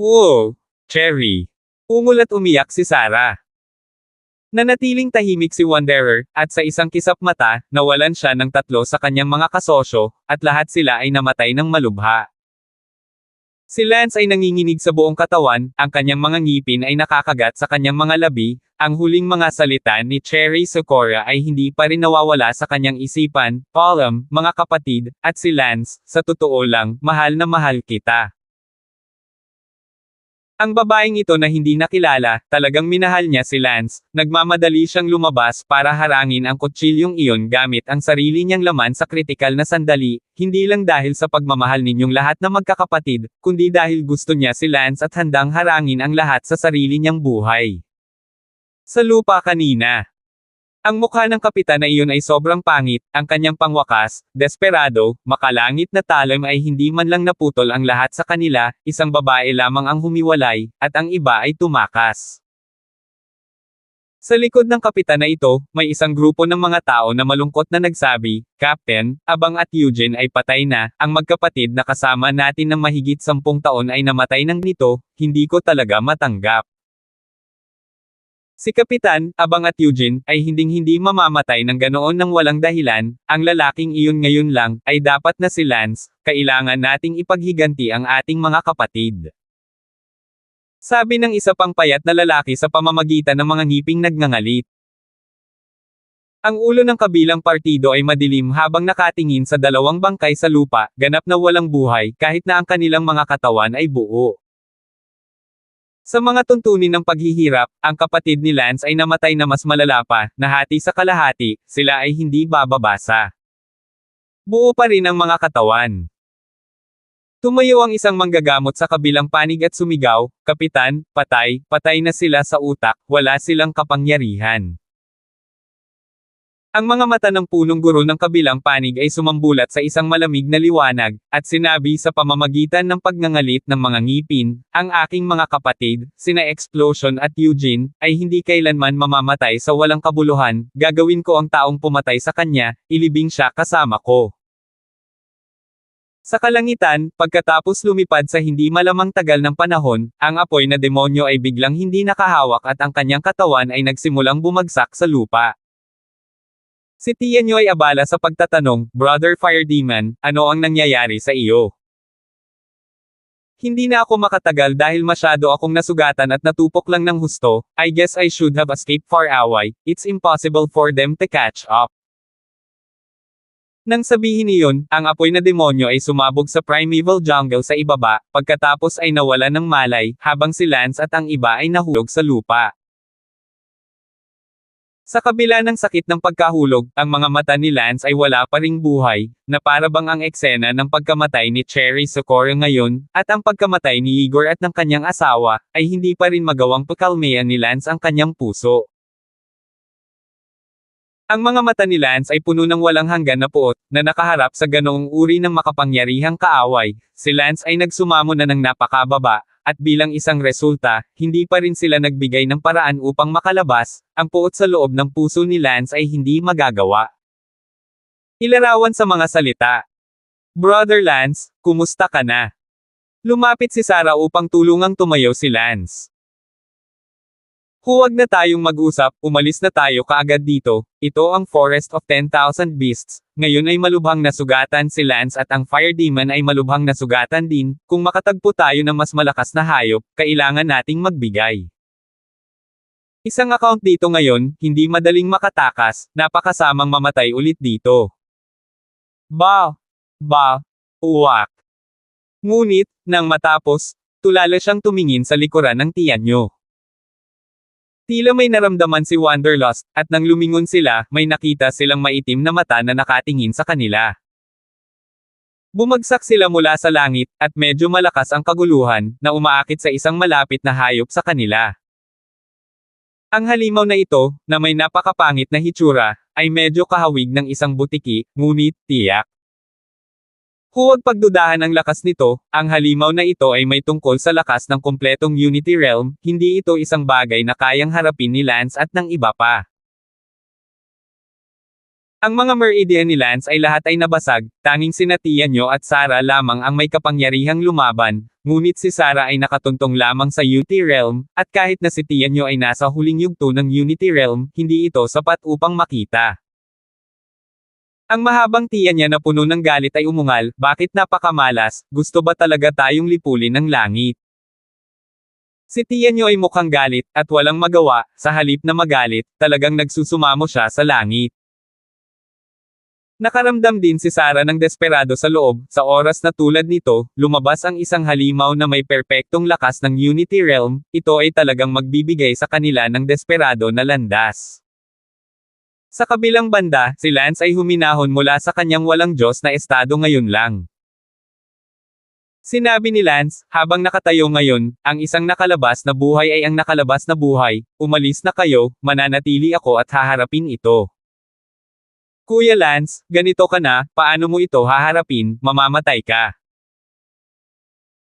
Oo, Cherry. Ungol at umiyak si Sarah. Nanatiling tahimik si Wanderer, at sa isang kisap mata, nawalan siya ng tatlo sa kanyang mga kasosyo, at lahat sila ay namatay ng malubha. Si Lance ay nanginginig sa buong katawan, ang kanyang mga ngipin ay nakakagat sa kanyang mga labi, ang huling mga salita ni Cherry Socorro ay hindi pa rin nawawala sa kanyang isipan, Palm, mga kapatid, at si Lance, sa totoo lang, mahal na mahal kita. Ang babaeng ito na hindi nakilala, talagang minahal niya si Lance, nagmamadali siyang lumabas para harangin ang kutsilyong iyon gamit ang sarili niyang laman sa kritikal na sandali, hindi lang dahil sa pagmamahal ninyong lahat na magkakapatid, kundi dahil gusto niya si Lance at handang harangin ang lahat sa sarili niyang buhay. Sa lupa kanina. Ang mukha ng kapitan na iyon ay sobrang pangit, ang kanyang pangwakas, desperado, makalangit na talim ay hindi man lang naputol ang lahat sa kanila, isang babae lamang ang humiwalay, at ang iba ay tumakas. Sa likod ng kapitan na ito, may isang grupo ng mga tao na malungkot na nagsabi, Captain, Abang at Eugene ay patay na, ang magkapatid na kasama natin ng mahigit 10 taon ay namatay ng nito, hindi ko talaga matanggap. Si Kapitan, Abang at Eugene, ay hinding-hindi mamamatay ng ganoon ng walang dahilan, ang lalaking iyon ngayon lang, ay dapat na si Lance, kailangan nating ipaghiganti ang ating mga kapatid. Sabi ng isa pang payat na lalaki sa pamamagitan ng mga ngiping nagngangalit. Ang ulo ng kabilang partido ay madilim habang nakatingin sa dalawang bangkay sa lupa, ganap na walang buhay, kahit na ang kanilang mga katawan ay buo. Sa mga tuntunin ng paghihirap, ang kapatid ni Lance ay namatay na mas malala pa, nahati sa kalahati, sila ay hindi bababasa. Buo pa rin ang mga katawan. Tumayo ang isang manggagamot sa kabilang panig at sumigaw, Kapitan, patay, patay na sila sa utak, wala silang kapangyarihan. Ang mga mata ng punong guro ng kabilang panig ay sumambulat sa isang malamig na liwanag, at sinabi sa pamamagitan ng pagngangalit ng mga ngipin, ang aking mga kapatid, sina Explosion at Eugene, ay hindi kailanman mamamatay sa walang kabuluhan, gagawin ko ang taong pumatay sa kanya, ilibing siya kasama ko. Sa kalangitan, pagkatapos lumipad sa hindi malamang tagal ng panahon, ang apoy na demonyo ay biglang hindi nakahawak at ang kanyang katawan ay nagsimulang bumagsak sa lupa. Si Tianyo ay abala sa pagtatanong, Brother Fire Demon, ano ang nangyayari sa iyo? Hindi na ako makatagal dahil masyado akong nasugatan at natupok lang ng husto, I guess I should have escaped far away, it's impossible for them to catch up. Nang sabihin niyon, ang apoy na demonyo ay sumabog sa primeval jungle sa ibaba, pagkatapos ay nawala ng malay, habang si Lance at ang iba ay nahulog sa lupa. Sa kabila ng sakit ng pagkahulog, ang mga mata ni Lance ay wala pa ring buhay, na para bang ang eksena ng pagkamatay ni Cherry Socorro ngayon, at ang pagkamatay ni Igor at ng kanyang asawa, ay hindi pa rin magawang pakalmeyan ni Lance ang kanyang puso. Ang mga mata ni Lance ay puno ng walang hanggan na puot, na nakaharap sa ganoong uri ng makapangyarihang kaaway, si Lance ay nagsumamo na ng napakababa, at bilang isang resulta, hindi pa rin sila nagbigay ng paraan upang makalabas, ang puot sa loob ng puso ni Lance ay hindi magagawa. Ilarawan sa mga salita. Brother Lance, kumusta ka na? Lumapit si Sarah upang tulungang tumayo si Lance. Huwag na tayong mag-usap, umalis na tayo kaagad dito, ito ang Forest of 10,000 Beasts, ngayon ay malubhang nasugatan si Lance at ang Fire Demon ay malubhang nasugatan din, kung makatagpo tayo ng mas malakas na hayop, kailangan nating magbigay. Isang account dito ngayon, hindi madaling makatakas, napakasamang mamatay ulit dito. Uwak. Ngunit, nang matapos, tulala siyang tumingin sa likuran ng Tianyo. Tila may naramdaman si Wanderlust, at nang lumingon sila, may nakita silang maitim na mata na nakatingin sa kanila. Bumagsak sila mula sa langit, at medyo malakas ang kaguluhan, na umaakit sa isang malapit na hayop sa kanila. Ang halimaw na ito, na may napakapangit na hitsura, ay medyo kahawig ng isang butiki, ngunit tiyak. Huwag pagdudahan ang lakas nito, ang halimaw na ito ay may tungkol sa lakas ng kumpletong Unity Realm, hindi ito isang bagay na kayang harapin ni Lance at ng iba pa. Ang mga Meridian ni Lance ay lahat ay nabasag, tanging sina Tianyo at Sarah lamang ang may kapangyarihang lumaban, ngunit si Sarah ay nakatuntong lamang sa Unity Realm, at kahit na si Tianyo ay nasa huling yugto ng Unity Realm, hindi ito sapat upang makita. Ang mahabang tiyan niya na puno ng galit ay umungal, bakit napakamalas, gusto ba talaga tayong lipulin ng langit? Si Tianyo ay mukhang galit, at walang magawa, sa halip na magalit, talagang nagsusumamo siya sa langit. Nakaramdam din si Sarah ng desperado sa loob, sa oras na tulad nito, lumabas ang isang halimaw na may perpektong lakas ng Unity Realm, ito ay talagang magbibigay sa kanila ng desperado na landas. Sa kabilang banda, si Lance ay huminahon mula sa kanyang walang Diyos na estado ngayon lang. Sinabi ni Lance, habang nakatayo ngayon, ang isang nakalabas na buhay ay ang nakalabas na buhay, umalis na kayo, mananatili ako at haharapin ito. Kuya Lance, ganito ka na, paano mo ito haharapin, mamamatay ka.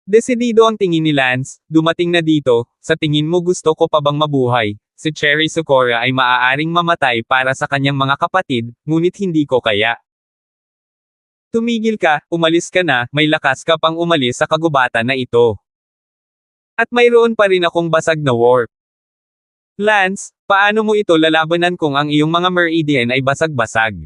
Desidido ang tingin ni Lance, dumating na dito, sa tingin mo gusto ko pa bang mabuhay? Si Cherry Socorro ay maaaring mamatay para sa kanyang mga kapatid, ngunit hindi ko kaya. Tumigil ka, umalis ka na, may lakas ka pang umalis sa kagubatan na ito. At mayroon pa rin akong basag na warp. Lance, paano mo ito lalabanan kung ang iyong mga Meridian ay basag-basag?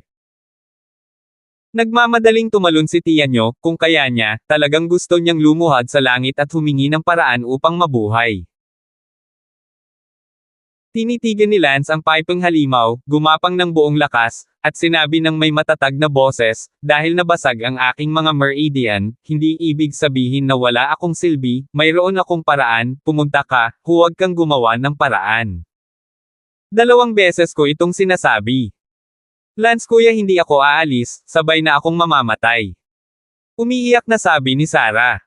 Nagmamadaling tumalon si Tianyo, kung kaya niya, talagang gusto niyang lumuhad sa langit at humingi ng paraan upang mabuhay. Tinitigan ni Lance ang pipeng halimaw, gumapang ng buong lakas, at sinabi ng may matatag na boses, dahil nabasag ang aking mga Meridian, hindi ibig sabihin na wala akong silbi, mayroon akong paraan, pumunta ka, huwag kang gumawa ng paraan. 2 beses ko itong sinasabi. Lance kuya hindi ako aalis, sabay na akong mamamatay. Umiiyak na sabi ni Sarah.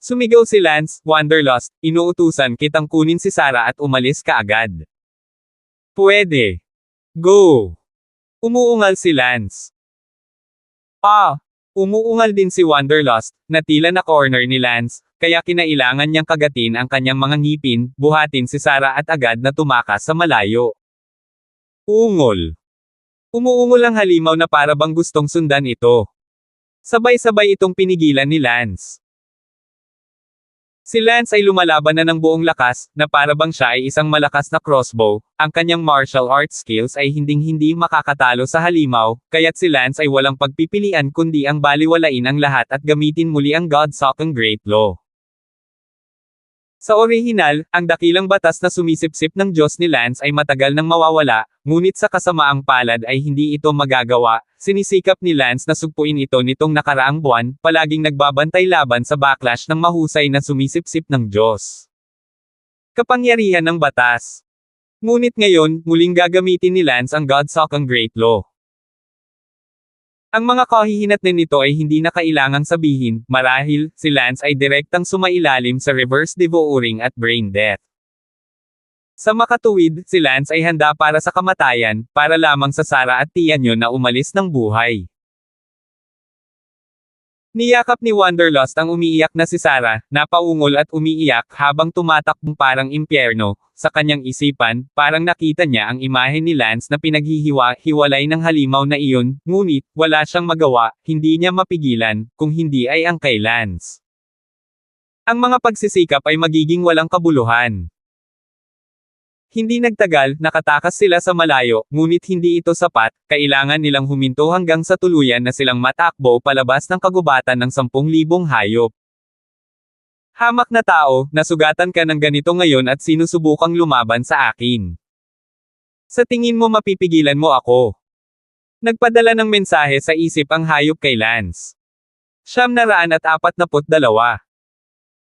Sumigaw si Lance, Wanderlust, inuutusan kitang kunin si Sarah at umalis ka agad. Pwede. Go. Umuungal si Lance. Umuungal din si Wanderlust, na tila na corner ni Lance, kaya kinailangan niyang kagatin ang kanyang mga ngipin, buhatin si Sarah at agad na tumakas sa malayo. Ungol. Umuungol ang halimaw na para bang gustong sundan ito. Sabay-sabay itong pinigilan ni Lance. Si Lance ay lumalaban na ng buong lakas, na para bang siya ay isang malakas na crossbow, ang kanyang martial arts skills ay hinding-hindi makakatalo sa halimaw, kaya't si Lance ay walang pagpipilian kundi ang baliwalain ang lahat at gamitin muli ang God-Socken Great Law. Sa orihinal, ang dakilang batas na sumisipsip ng Diyos ni Lance ay matagal nang mawawala, ngunit sa kasamaang palad ay hindi ito magagawa, sinisikap ni Lance na sugpuin ito nitong nakaraang buwan, palaging nagbabantay laban sa backlash ng mahusay na sumisipsip ng Diyos. Kapangyarihan ng batas. Ngunit ngayon, muling gagamitin ni Lance ang God-Socken Great Law. Ang mga kahihinatnan nito ay hindi na kailangang sabihin, marahil, si Lance ay direktang sumailalim sa reverse devouring at brain death. Sa makatuwid, si Lance ay handa para sa kamatayan, para lamang sa Sarah at Tianyo na umalis ng buhay. Niyakap ni Wanderlust ang umiiyak na si Sarah, napaungol at umiiyak habang tumatakbong parang impyerno, sa kanyang isipan, parang nakita niya ang imahe ni Lance na pinaghihiwa-hiwalay ng halimaw na iyon, ngunit, wala siyang magawa, hindi niya mapigilan, kung hindi ay ang kay Lance. Ang mga pagsisikap ay magiging walang kabuluhan. Hindi nagtagal, nakatakas sila sa malayo, ngunit hindi ito sapat, kailangan nilang huminto hanggang sa tuluyan na silang matakbo palabas ng kagubatan ng 10,000 hayop. Hamak na tao, nasugatan ka ng ganito ngayon at sinusubukang lumaban sa akin. Sa tingin mo mapipigilan mo ako? Nagpadala ng mensahe sa isip ang hayop kay Lance. 942.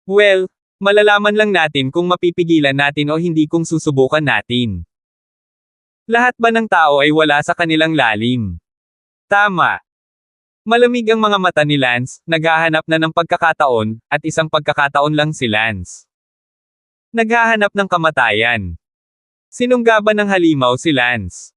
Well, malalaman lang natin kung mapipigilan natin o hindi kung susubukan natin. Lahat ba ng tao ay wala sa kanilang lalim? Tama. Malamig ang mga mata ni Lance, naghahanap na ng pagkakataon, at isang pagkakataon lang si Lance. Naghahanap ng kamatayan. Sinunggaban ng halimaw si Lance.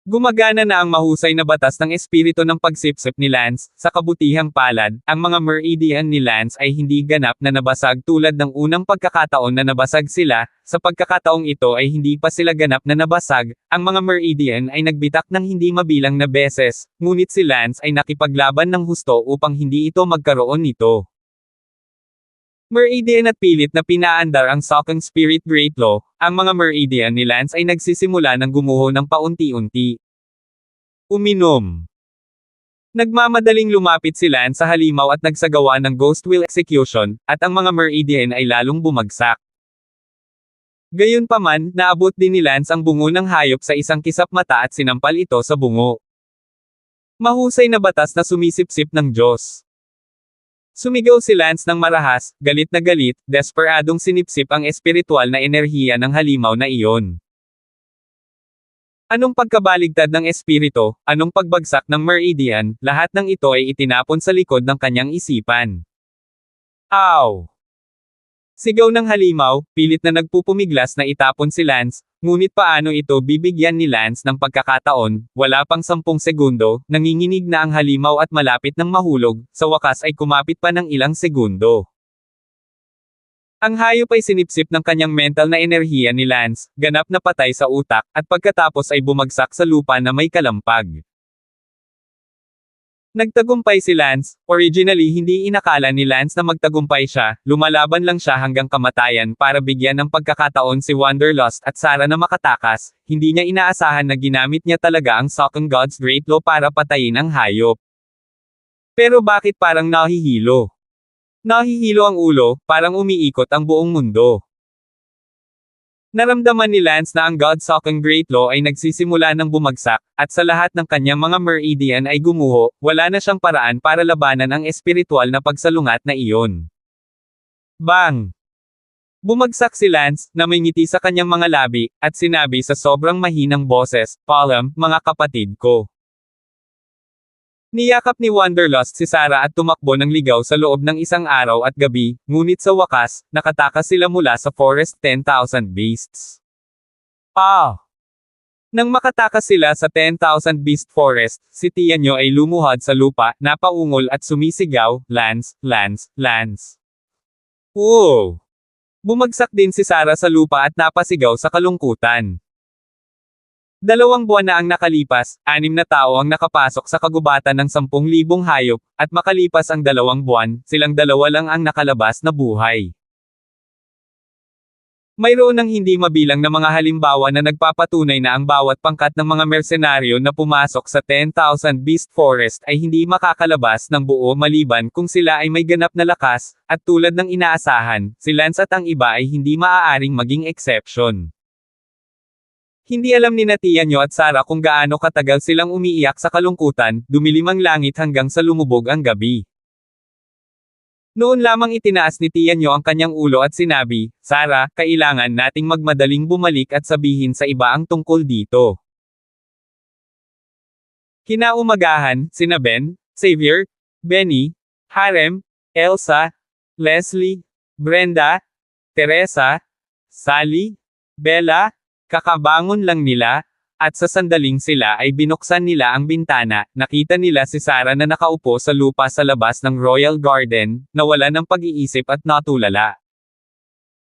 Gumagana na ang mahusay na batas ng espiritu ng pagsipsip ni Lance, sa kabutihang palad, ang mga meridian ni Lance ay hindi ganap na nabasag tulad ng unang pagkakataon na nabasag sila, sa pagkakataong ito ay hindi pa sila ganap na nabasag, ang mga meridian ay nagbitak ng hindi mabilang na beses, ngunit si Lance ay nakipaglaban ng husto upang hindi ito magkaroon nito. Meridian at pilit na pinaandar ang Second Spirit Great Law, ang mga meridian ni Lance ay nagsisimula ng gumuho ng paunti-unti. Uminom. Nagmamadaling lumapit si Lance sa halimaw at nagsagawa ng Ghost Wheel Execution, at ang mga meridian ay lalong bumagsak. Gayunpaman, naabot din ni Lance ang bungo ng hayop sa isang kisap mata at sinampal ito sa bungo. Mahusay na batas na sumisipsip ng Diyos. Sumigaw si Lance ng marahas, galit na galit, desperadong sinipsip ang espiritual na enerhiya ng halimaw na iyon. Anong pagkabaligtad ng espiritu, anong pagbagsak ng meridian, lahat ng ito ay itinapon sa likod ng kanyang isipan. Aw! Sigaw ng halimaw, pilit na nagpupumiglas na itapon si Lance, ngunit paano ito bibigyan ni Lance ng pagkakataon, wala pang 10 segundo, nanginginig na ang halimaw at malapit ng mahulog, sa wakas ay kumapit pa ng ilang segundo. Ang hayop ay sinipsip ng kanyang mental na enerhiya ni Lance, ganap na patay sa utak, at pagkatapos ay bumagsak sa lupa na may kalampag. Nagtagumpay si Lance, originally hindi inakala ni Lance na magtagumpay siya, lumalaban lang siya hanggang kamatayan para bigyan ng pagkakataon si Wanderlust at Sarah na makatakas, hindi niya inaasahan na ginamit niya talaga ang Second God's Great Law para patayin ang hayop. Pero bakit parang nahihilo? Nahihilo ang ulo, parang umiikot ang buong mundo. Naramdaman ni Lance na ang God's Second Great Law ay nagsisimula ng bumagsak, at sa lahat ng kanyang mga meridian ay gumuho, wala na siyang paraan para labanan ang espiritual na pagsalungat na iyon. Bang! Bumagsak si Lance, na may ngiti sa kanyang mga labi, at sinabi sa sobrang mahinang boses, "Palam, mga kapatid ko." Niyakap ni Wanderlust si Sarah at tumakbo ng ligaw sa loob ng isang araw at gabi, ngunit sa wakas, nakatakas sila mula sa Forest 10,000 Beasts. Nang makatakas sila sa 10,000 Beast Forest, si Tianyo ay lumuhod sa lupa, napaungol at sumisigaw, "Lance, Lance, Lance." Wow! Bumagsak din si Sarah sa lupa at napasigaw sa kalungkutan. 2 buwan na ang nakalipas, 6 na tao ang nakapasok sa kagubatan ng 10,000 hayop, at makalipas ang 2 buwan, silang 2 lang ang nakalabas na buhay. Mayroon ng hindi mabilang na mga halimbawa na nagpapatunay na ang bawat pangkat ng mga mersenaryo na pumasok sa 10,000 Beast Forest ay hindi makakalabas ng buo maliban kung sila ay may ganap na lakas, at tulad ng inaasahan, si Lance at ang iba ay hindi maaaring maging exception. Hindi alam ni Tianyo at Sarah kung gaano katagal silang umiiyak sa kalungkutan, dumilim ang langit hanggang sa lumubog ang gabi. Noon lamang itinaas ni Tianyo ang kanyang ulo at sinabi, "Sarah, kailangan nating magmadaling bumalik at sabihin sa iba ang tungkol dito." Kinaumagahan, sina Ben, Xavier, Benny, Harem, Elsa, Leslie, Brenda, Teresa, Sally, Bella, kakabangon lang nila, at sa sandaling sila ay binuksan nila ang bintana, nakita nila si Sarah na nakaupo sa lupa sa labas ng Royal Garden, nawala ng pag-iisip at natulala.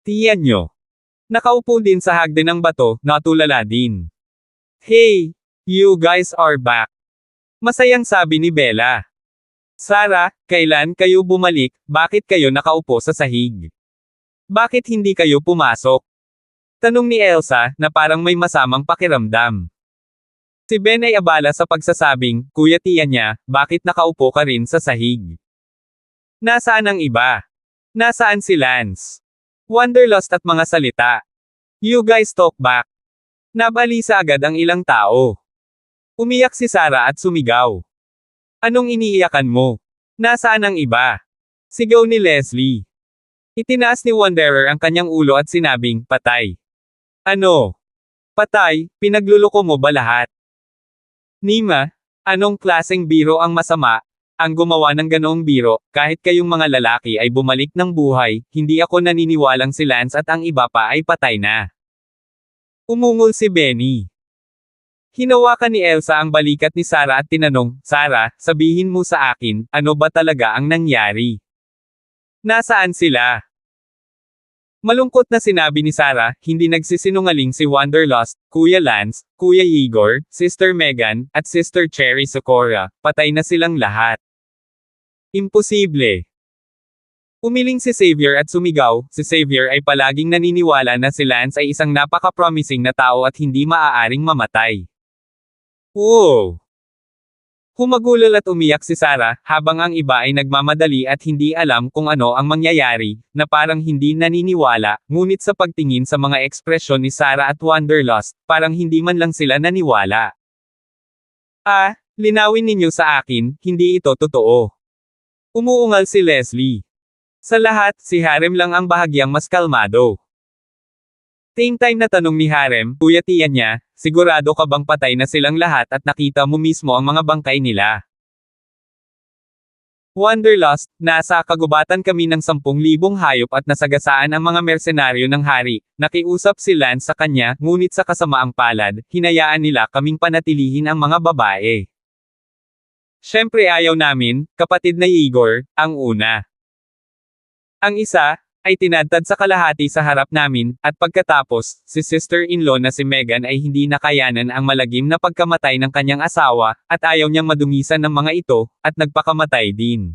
Tianyo. Nakaupo din sa hagdan ng bato, natulala din. "Hey! You guys are back!" Masayang sabi ni Bella. "Sarah, kailan kayo bumalik, bakit kayo nakaupo sa sahig? Bakit hindi kayo pumasok?" Tanong ni Elsa, na parang may masamang pakiramdam. Si Ben ay abala sa pagsasabing, "Kuya Tianya, bakit nakaupo ka rin sa sahig? Nasaan ang iba? Nasaan si Lance?" Wanderlust at mga salita. "You guys talk back." Nabalisa agad ang ilang tao. Umiyak si Sarah at sumigaw. "Anong iniiyakan mo? Nasaan ang iba?" Sigaw ni Leslie. Itinaas ni Wanderer ang kanyang ulo at sinabing, "Patay." "Ano? Patay, pinagluloko mo ba lahat? Nima, anong klaseng biro ang masama? Ang gumawa ng ganoong biro, kahit kayong mga lalaki ay bumalik ng buhay, hindi ako naniniwalang si Lance at ang iba pa ay patay na." Umungol si Benny. Hinawakan ni Elsa ang balikat ni Sarah at tinanong, Sarah, sabihin mo sa akin, ano ba talaga ang nangyari? Nasaan sila? Malungkot na sinabi ni Sarah, hindi nagsisinungaling si Wanderlust, Kuya Lance, Kuya Igor, Sister Megan, at Sister Cherry Socorra, patay na silang lahat. Imposible. Umiling si Xavier at sumigaw, si Xavier ay palaging naniniwala na si Lance ay isang napaka-promising na tao at hindi maaaring mamatay. Wow! Humagulol at umiyak si Sarah, habang ang iba ay nagmamadali at hindi alam kung ano ang mangyayari, na parang hindi naniniwala, ngunit sa pagtingin sa mga ekspresyon ni Sarah at Wanderlust, parang hindi man lang sila naniwala. Linawin ninyo sa akin, hindi ito totoo. Umuungal si Leslie. Sa lahat, si Harem lang ang bahagyang mas kalmado. Same time na tanong ni Harem, Kuya tiyan niya, sigurado ka bang patay na silang lahat at nakita mo mismo ang mga bangkay nila? Wanderlust, nasa kagubatan kami ng 10,000 hayop at nasagasaan ang mga mersenaryo ng hari. Nakiusap si Lance sa kanya, ngunit sa kasamaang palad, hinayaan nila kaming panatilihin ang mga babae. Syempre ayaw namin, kapatid na Igor, ang una. Ang isa, ay tinadtad sa kalahati sa harap namin, at pagkatapos, si sister-in-law na si Megan ay hindi nakayanan ang malagim na pagkamatay ng kanyang asawa, at ayaw niyang madungisan ng mga ito, at nagpakamatay din.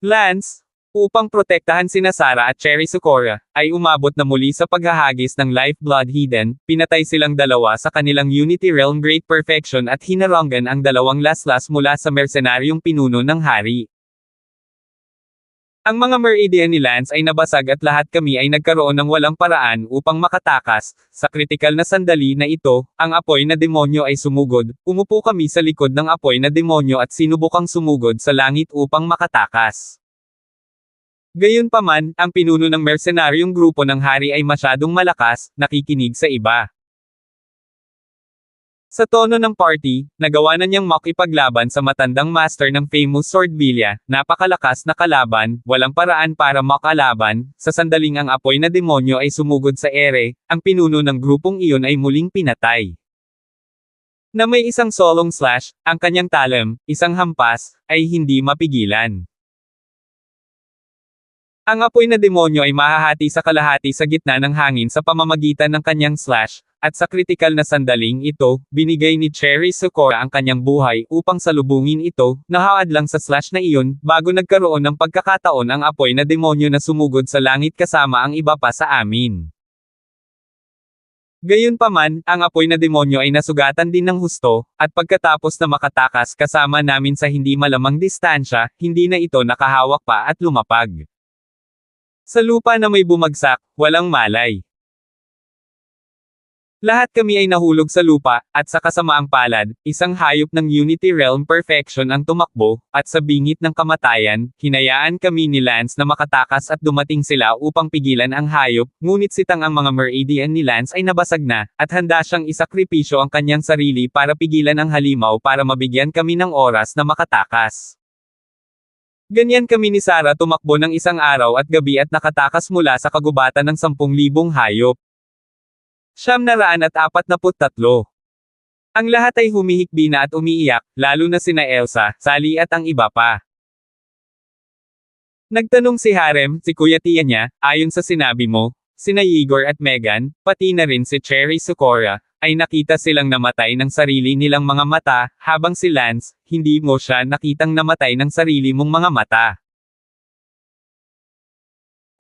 Lance, upang protektahan sina Sarah at Cherry Socorra, ay umabot na muli sa paghahagis ng Lifeblood Hidden, pinatay silang dalawa sa kanilang Unity Realm Great Perfection at hinaranggan ang dalawang laslas mula sa mersenaryong pinuno ng hari. Ang mga Meridian ni Lance ay nabasag at lahat kami ay nagkaroon ng walang paraan upang makatakas. Sa kritikal na sandali na ito, ang apoy na demonyo ay sumugod, umupo kami sa likod ng apoy na demonyo at sinubukang sumugod sa langit upang makatakas. Gayunpaman, ang pinuno ng mersenaryong grupo ng hari ay masyadong malakas, nakikinig sa iba. Sa tono ng party, nagawa na niyang makipaglaban sa matandang master ng famous Swordvilla, napakalakas na kalaban, walang paraan para makalaban, sa sandaling ang apoy na demonyo ay sumugod sa ere, ang pinuno ng grupong iyon ay muling pinatay. Na may isang solong slash, ang kanyang talam, isang hampas, ay hindi mapigilan. Ang apoy na demonyo ay mahahati sa kalahati sa gitna ng hangin sa pamamagitan ng kanyang slash, at sa kritikal na sandaling ito, binigay ni Cherry Socorra ang kanyang buhay upang salubungin ito, nahaad lang sa slash na iyon, bago nagkaroon ng pagkakataon ang apoy na demonyo na sumugod sa langit kasama ang iba pa sa amin. Gayunpaman, ang apoy na demonyo ay nasugatan din ng husto, at pagkatapos na makatakas kasama namin sa hindi malamang distansya, hindi na ito nakahawak pa at lumapag. Sa lupa na may bumagsak, walang malay. Lahat kami ay nahulog sa lupa, at sa kasamaang palad, isang hayop ng Unity Realm Perfection ang tumakbo, at sa bingit ng kamatayan, hinayaan kami ni Lance na makatakas at dumating sila upang pigilan ang hayop, ngunit sitang ang mga Meridian ni Lance ay nabasag na, at handa siyang isakripisyo ang kanyang sarili para pigilan ang halimaw para mabigyan kami ng oras na makatakas. Ganyan kami ni Sarah tumakbo ng isang araw at gabi at nakatakas mula sa kagubatan ng 10,000 hayop. 943. Ang lahat ay humihikbi na at umiiyak, lalo na sina Elsa, Sally at ang iba pa. Nagtanong si Harem, si Kuya Tia niya, ayon sa sinabi mo, sina Igor at Megan, pati na rin si Cherry Socorra, ay nakita silang namatay ng sarili nilang mga mata, habang si Lance, hindi mo siya nakitang namatay ng sarili mong mga mata.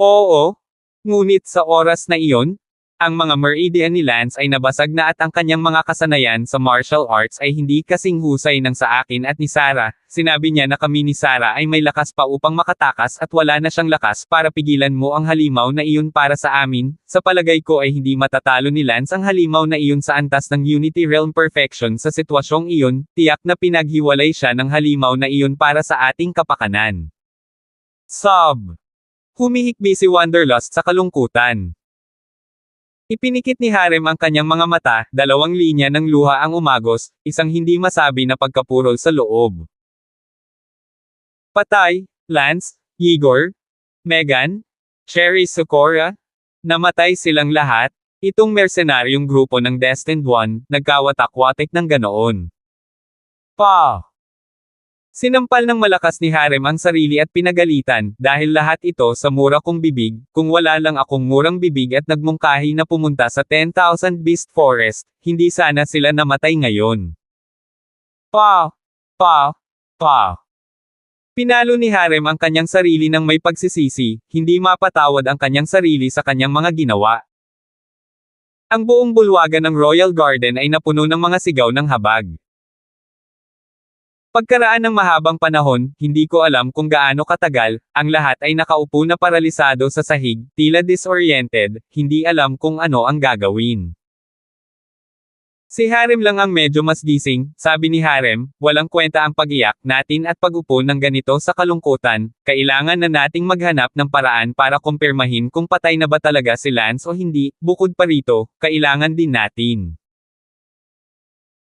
Oo. Ngunit sa oras na iyon, ang mga Meridian ni Lance ay nabasag na at ang kanyang mga kasanayan sa martial arts ay hindi kasing husay ng sa akin at ni Sarah. Sinabi niya na kami ni Sarah ay may lakas pa upang makatakas at wala na siyang lakas para pigilan mo ang halimaw na iyon para sa amin. Sa palagay ko ay hindi matatalo ni Lance ang halimaw na iyon sa antas ng Unity Realm Perfection sa sitwasyong iyon, tiyak na pinaghiwalay siya ng halimaw na iyon para sa ating kapakanan. Sob! Humihikbi si Wanderlust sa kalungkutan. Ipinikit ni Harem ang kanyang mga mata, dalawang linya ng luha ang umagos, isang hindi masabi na pagkapurol sa loob. Patay, Lance, Igor, Megan, Cherry Socorra, namatay silang lahat, Itong mercenaryong grupo ng Destined One, nagkawatak-watik ng ganoon. Pa! Sinampal ng malakas ni Harem ang sarili at pinagalitan, dahil lahat ito sa mura kong bibig, kung wala lang akong murang bibig at nagmungkahi na pumunta sa 10,000 Beast Forest, hindi sana sila namatay ngayon. Pa! Pa! Pa! Pinalo ni Harem ang kanyang sarili ng may pagsisisi, hindi mapatawad ang kanyang sarili sa kanyang mga ginawa. Ang buong bulwagan ng Royal Garden ay napuno ng mga sigaw ng habag. Pagkaraan ng mahabang panahon, hindi ko alam kung gaano katagal, ang lahat ay nakaupo na paralisado sa sahig, tila disoriented, hindi alam kung ano ang gagawin. Si Harem lang ang medyo mas gising, sabi ni Harem, walang kwenta ang pag-iyak natin at pag-upo ng ganito sa kalungkutan, kailangan na nating maghanap ng paraan para kumpirmahin kung patay na ba talaga si Lance o hindi, bukod pa rito, kailangan din natin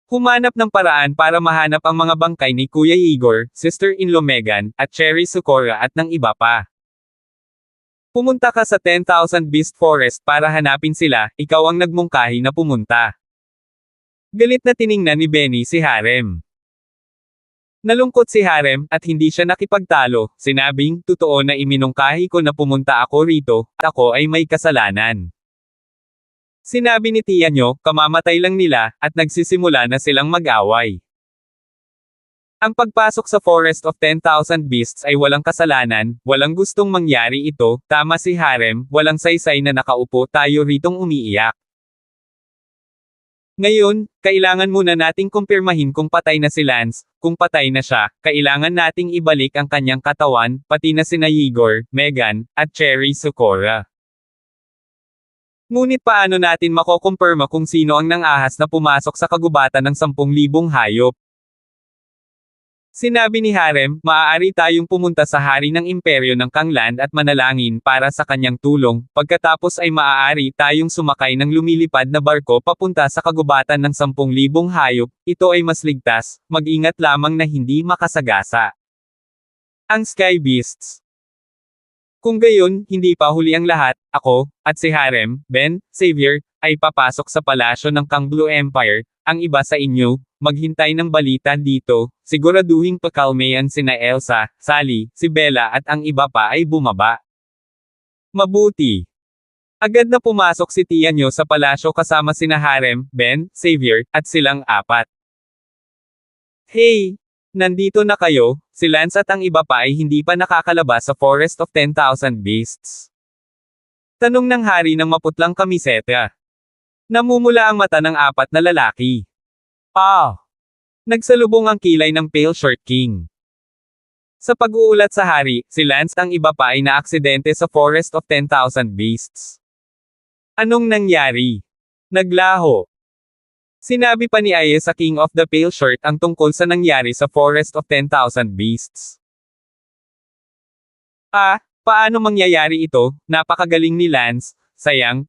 humanap ng paraan para mahanap ang mga bangkay ni Kuya Igor, sister-in-law Megan, at Cherry Socorro at ng iba pa. Pumunta ka sa 10,000 Beast Forest para hanapin sila, ikaw ang nagmungkahi na pumunta. Galit na tiningnan ni Benny si Harem. Nalungkot si Harem, at hindi siya nakipagtalo, sinabing, totoo na iminungkahi ko na pumunta ako rito, at ako ay may kasalanan. Sinabi ni tiya nyo, kamamatay lang nila, at nagsisimula na silang mag-away. Ang pagpasok sa Forest of 10,000 Beasts ay walang kasalanan, walang gustong mangyari ito, tama si Harem, walang saysay na nakaupo tayo ritong umiiyak. Ngayon, kailangan muna nating kumpirmahin kung patay na si Lance, kung patay na siya, kailangan nating ibalik ang kanyang katawan, pati na sina Igor, Megan, at Cherry Socorro. Ngunit paano natin makokumpirma kung sino ang nang-ahas na pumasok sa kagubatan ng 10,000 hayop? Sinabi ni Harem, maaari tayong pumunta sa hari ng imperyo ng Kangland at manalangin para sa kanyang tulong, pagkatapos ay maaari tayong sumakay ng lumilipad na barko papunta sa kagubatan ng 10,000 hayop, ito ay mas ligtas, mag-ingat lamang na hindi makasagasa ang Sky Beasts. Kung gayon, hindi pa huli ang lahat, ako, at si Harem, Ben, Xavier, ay papasok sa palasyo ng Kang Blue Empire, ang iba sa inyo, maghintay ng balita dito, siguraduhin pakalmayan sina Elsa, Sally, si Bella at ang iba pa ay bumaba. Mabuti. Agad na pumasok si tiya nyo sa palasyo kasama sina Harem, Ben, Xavier, at silang apat. Hey! Nandito na kayo, si Lance at ang iba pa ay hindi pa nakakalabas sa Forest of 10,000 Beasts. Tanong ng hari ng maputlang kamiseta. Namumula ang mata ng apat na lalaki. Nagsalubong ang kilay ng Pale Shirt King. Sa pag-uulat sa hari, si Lance at ang iba pa ay naaksidente sa Forest of 10,000 Beasts. Anong nangyari? Naglaho. Sinabi pa ni Aye sa King of the Pale Shirt ang tungkol sa nangyari sa Forest of 10,000 Beasts. Paano mangyayari ito? Napakagaling ni Lance, sayang,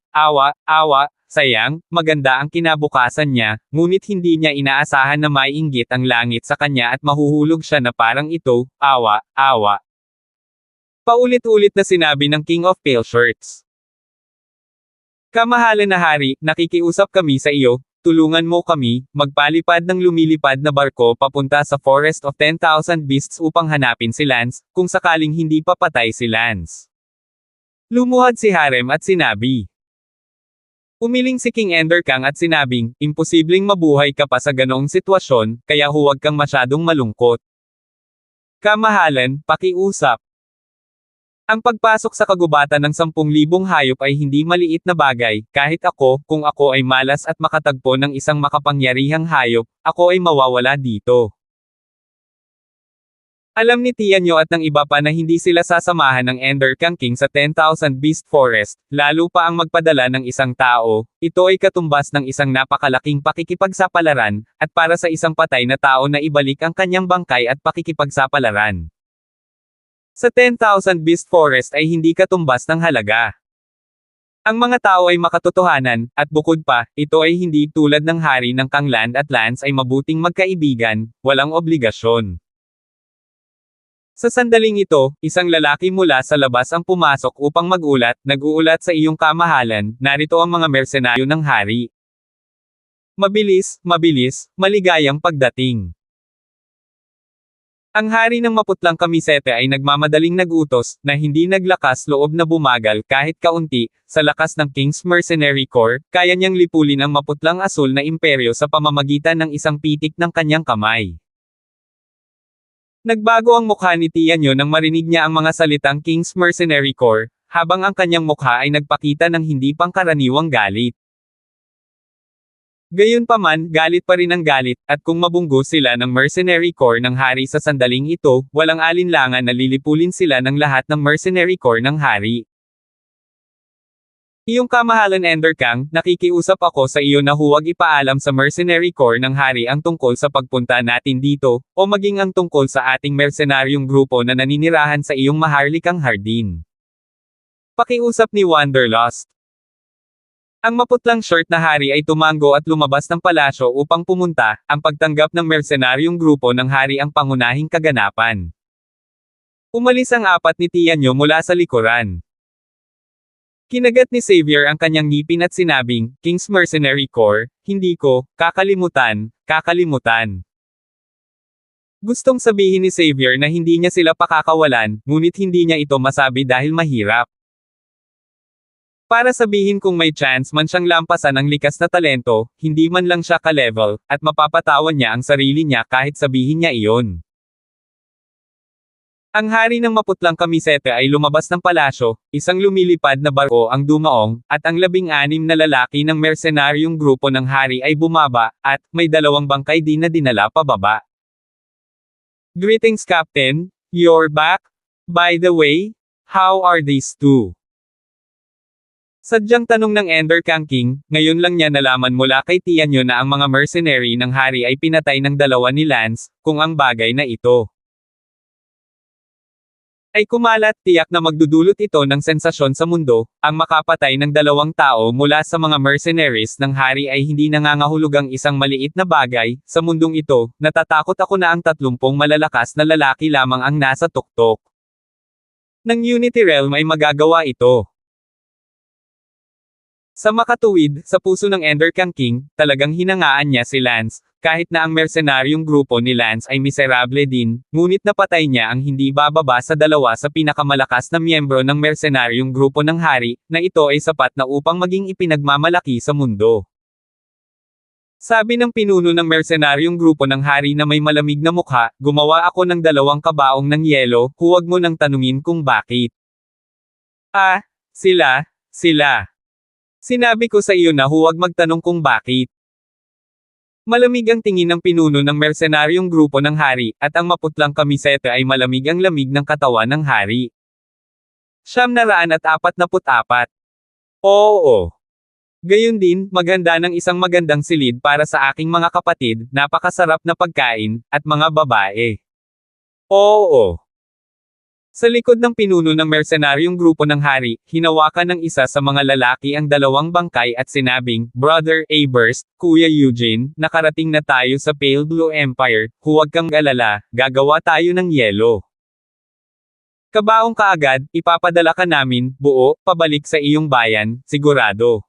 sayang, maganda ang kinabukasan niya, ngunit hindi niya inaasahan na maiinggit ang langit sa kanya at mahuhulog siya na parang ito, awa. Paulit-ulit na sinabi ng King of Pale Shirts. Kamahalan na hari, nakikiusap kami sa iyo, tulungan mo kami, magpalipad ng lumilipad na barko papunta sa Forest of 10,000 Beasts upang hanapin si Lance, kung sakaling hindi pa patay si Lance. Lumuhad si Harem at sinabi. Umiling si King Enderkang at sinabing, imposibleng mabuhay ka pa sa ganoong sitwasyon, kaya huwag kang masyadong malungkot. Kamahalan, pakiusap. Ang pagpasok sa kagubatan ng 10,000 hayop ay hindi maliit na bagay, kahit ako, kung ako ay malas at makatagpo ng isang makapangyarihang hayop, ako ay mawawala dito. Alam ni tiya nyo at ng iba pa na hindi sila sasamahan ng Enderkang King sa 10,000 Beast Forest, lalo pa ang magpadala ng isang tao, ito ay katumbas ng isang napakalaking pakikipagsapalaran, at para sa isang patay na tao na ibalik ang kanyang bangkay at pakikipagsapalaran. Sa 10,000 Beast Forest ay hindi katumbas ng halaga. Ang mga tao ay makatotohanan, at bukod pa, ito ay hindi tulad ng hari ng Kangland at Lance ay mabuting magkaibigan, walang obligasyon. Sa sandaling ito, isang lalaki mula sa labas ang pumasok upang magulat, nag-uulat sa iyong kamahalan, narito ang mga mersenaryo ng hari. Mabilis, maligayang pagdating. Ang hari ng maputlang kamisete ay nagmamadaling nag-utos, na hindi naglakas loob na bumagal kahit kaunti, sa lakas ng King's Mercenary Corps, kaya niyang lipulin ang maputlang asul na imperyo sa pamamagitan ng isang pitik ng kanyang kamay. Nagbago ang mukha ni Tianyo nang marinig niya ang mga salitang King's Mercenary Corps, habang ang kanyang mukha ay nagpakita ng hindi pangkaraniwang galit. Gayunpaman, galit pa rin ang galit, at kung mabunggo sila ng Mercenary Corps ng hari sa sandaling ito, walang alinlangan na lilipulin sila ng lahat ng Mercenary Corps ng hari. Iyong kamahalan Ender Kang, nakikiusap ako sa iyo na huwag ipaalam sa Mercenary Corps ng hari ang tungkol sa pagpunta natin dito, o maging ang tungkol sa ating mercenaryong grupo na naninirahan sa iyong maharlikang hardin. Pakiusap ni Wanderlust. Ang maputlang short na hari ay tumango at lumabas ng palasyo upang pumunta, ang pagtanggap ng mercenaryong grupo ng hari ang pangunahing kaganapan. Umalis ang apat ni Tianyo mula sa likuran. Kinagat ni Xavier ang kanyang ngipin at sinabing, King's Mercenary Corps, hindi ko, kakalimutan. Gustong sabihin ni Xavier na hindi niya sila pakakawalan, ngunit hindi niya ito masabi dahil mahirap. Para sabihin kung may chance man siyang lampasan ang likas na talento, hindi man lang siya ka-level, at mapapatawan niya ang sarili niya kahit sabihin niya iyon. Ang hari ng maputlang kamisete ay lumabas ng palasyo, isang lumilipad na barko ang dumaong, at ang 16 na lalaki ng mercenaryong grupo ng hari ay bumaba, at may 2 bangkay din na dinala pababa. Greetings Captain, you're back? By the way, how are these two? Sadyang tanong ng Ender Kang King, ngayon lang niya nalaman mula kay Tianyo na ang mga mercenary ng hari ay pinatay ng 2 ni Lance, kung ang bagay na ito ay kumalat, tiyak na magdudulot ito ng sensasyon sa mundo, ang makapatay ng 2 tao mula sa mga mercenaries ng hari ay hindi nangangahulugang isang maliit na bagay, sa mundong ito, natatakot ako na ang 30 malalakas na lalaki lamang ang nasa tuktok ng Unity Realm ay magagawa ito. Sa makatuwid, sa puso ng Ender Kang King, talagang hinangaan niya si Lance, kahit na ang mercenaryong grupo ni Lance ay miserable din, ngunit napatay niya ang hindi bababa sa 2 sa pinakamalakas na miyembro ng mercenaryong grupo ng hari, na ito ay sapat na upang maging ipinagmamalaki sa mundo. Sabi ng pinuno ng mercenaryong grupo ng hari na may malamig na mukha, gumawa ako ng 2 kabaong ng yelo, huwag mo nang tanungin kung bakit. Ah, sila. Sinabi ko sa iyo na huwag magtanong kung bakit. Malamig ang tingin ng pinuno ng mercenaryong grupo ng hari, at ang maputlang kamisete ay malamig ang lamig ng katawan ng hari. 944. Oo. Gayon din, maghanda ng isang magandang silid para sa aking mga kapatid, napakasarap na pagkain, at mga babae. Oo. Sa likod ng pinuno ng mercenaryong grupo ng hari, hinawakan ng isa sa mga lalaki ang 2 bangkay at sinabing, Brother Aberst, Kuya Eugene, nakarating na tayo sa Pale Blue Empire, huwag kang alala, gagawa tayo ng yelo. Kabaong kaagad, ipapadala ka namin, buo, pabalik sa iyong bayan, sigurado.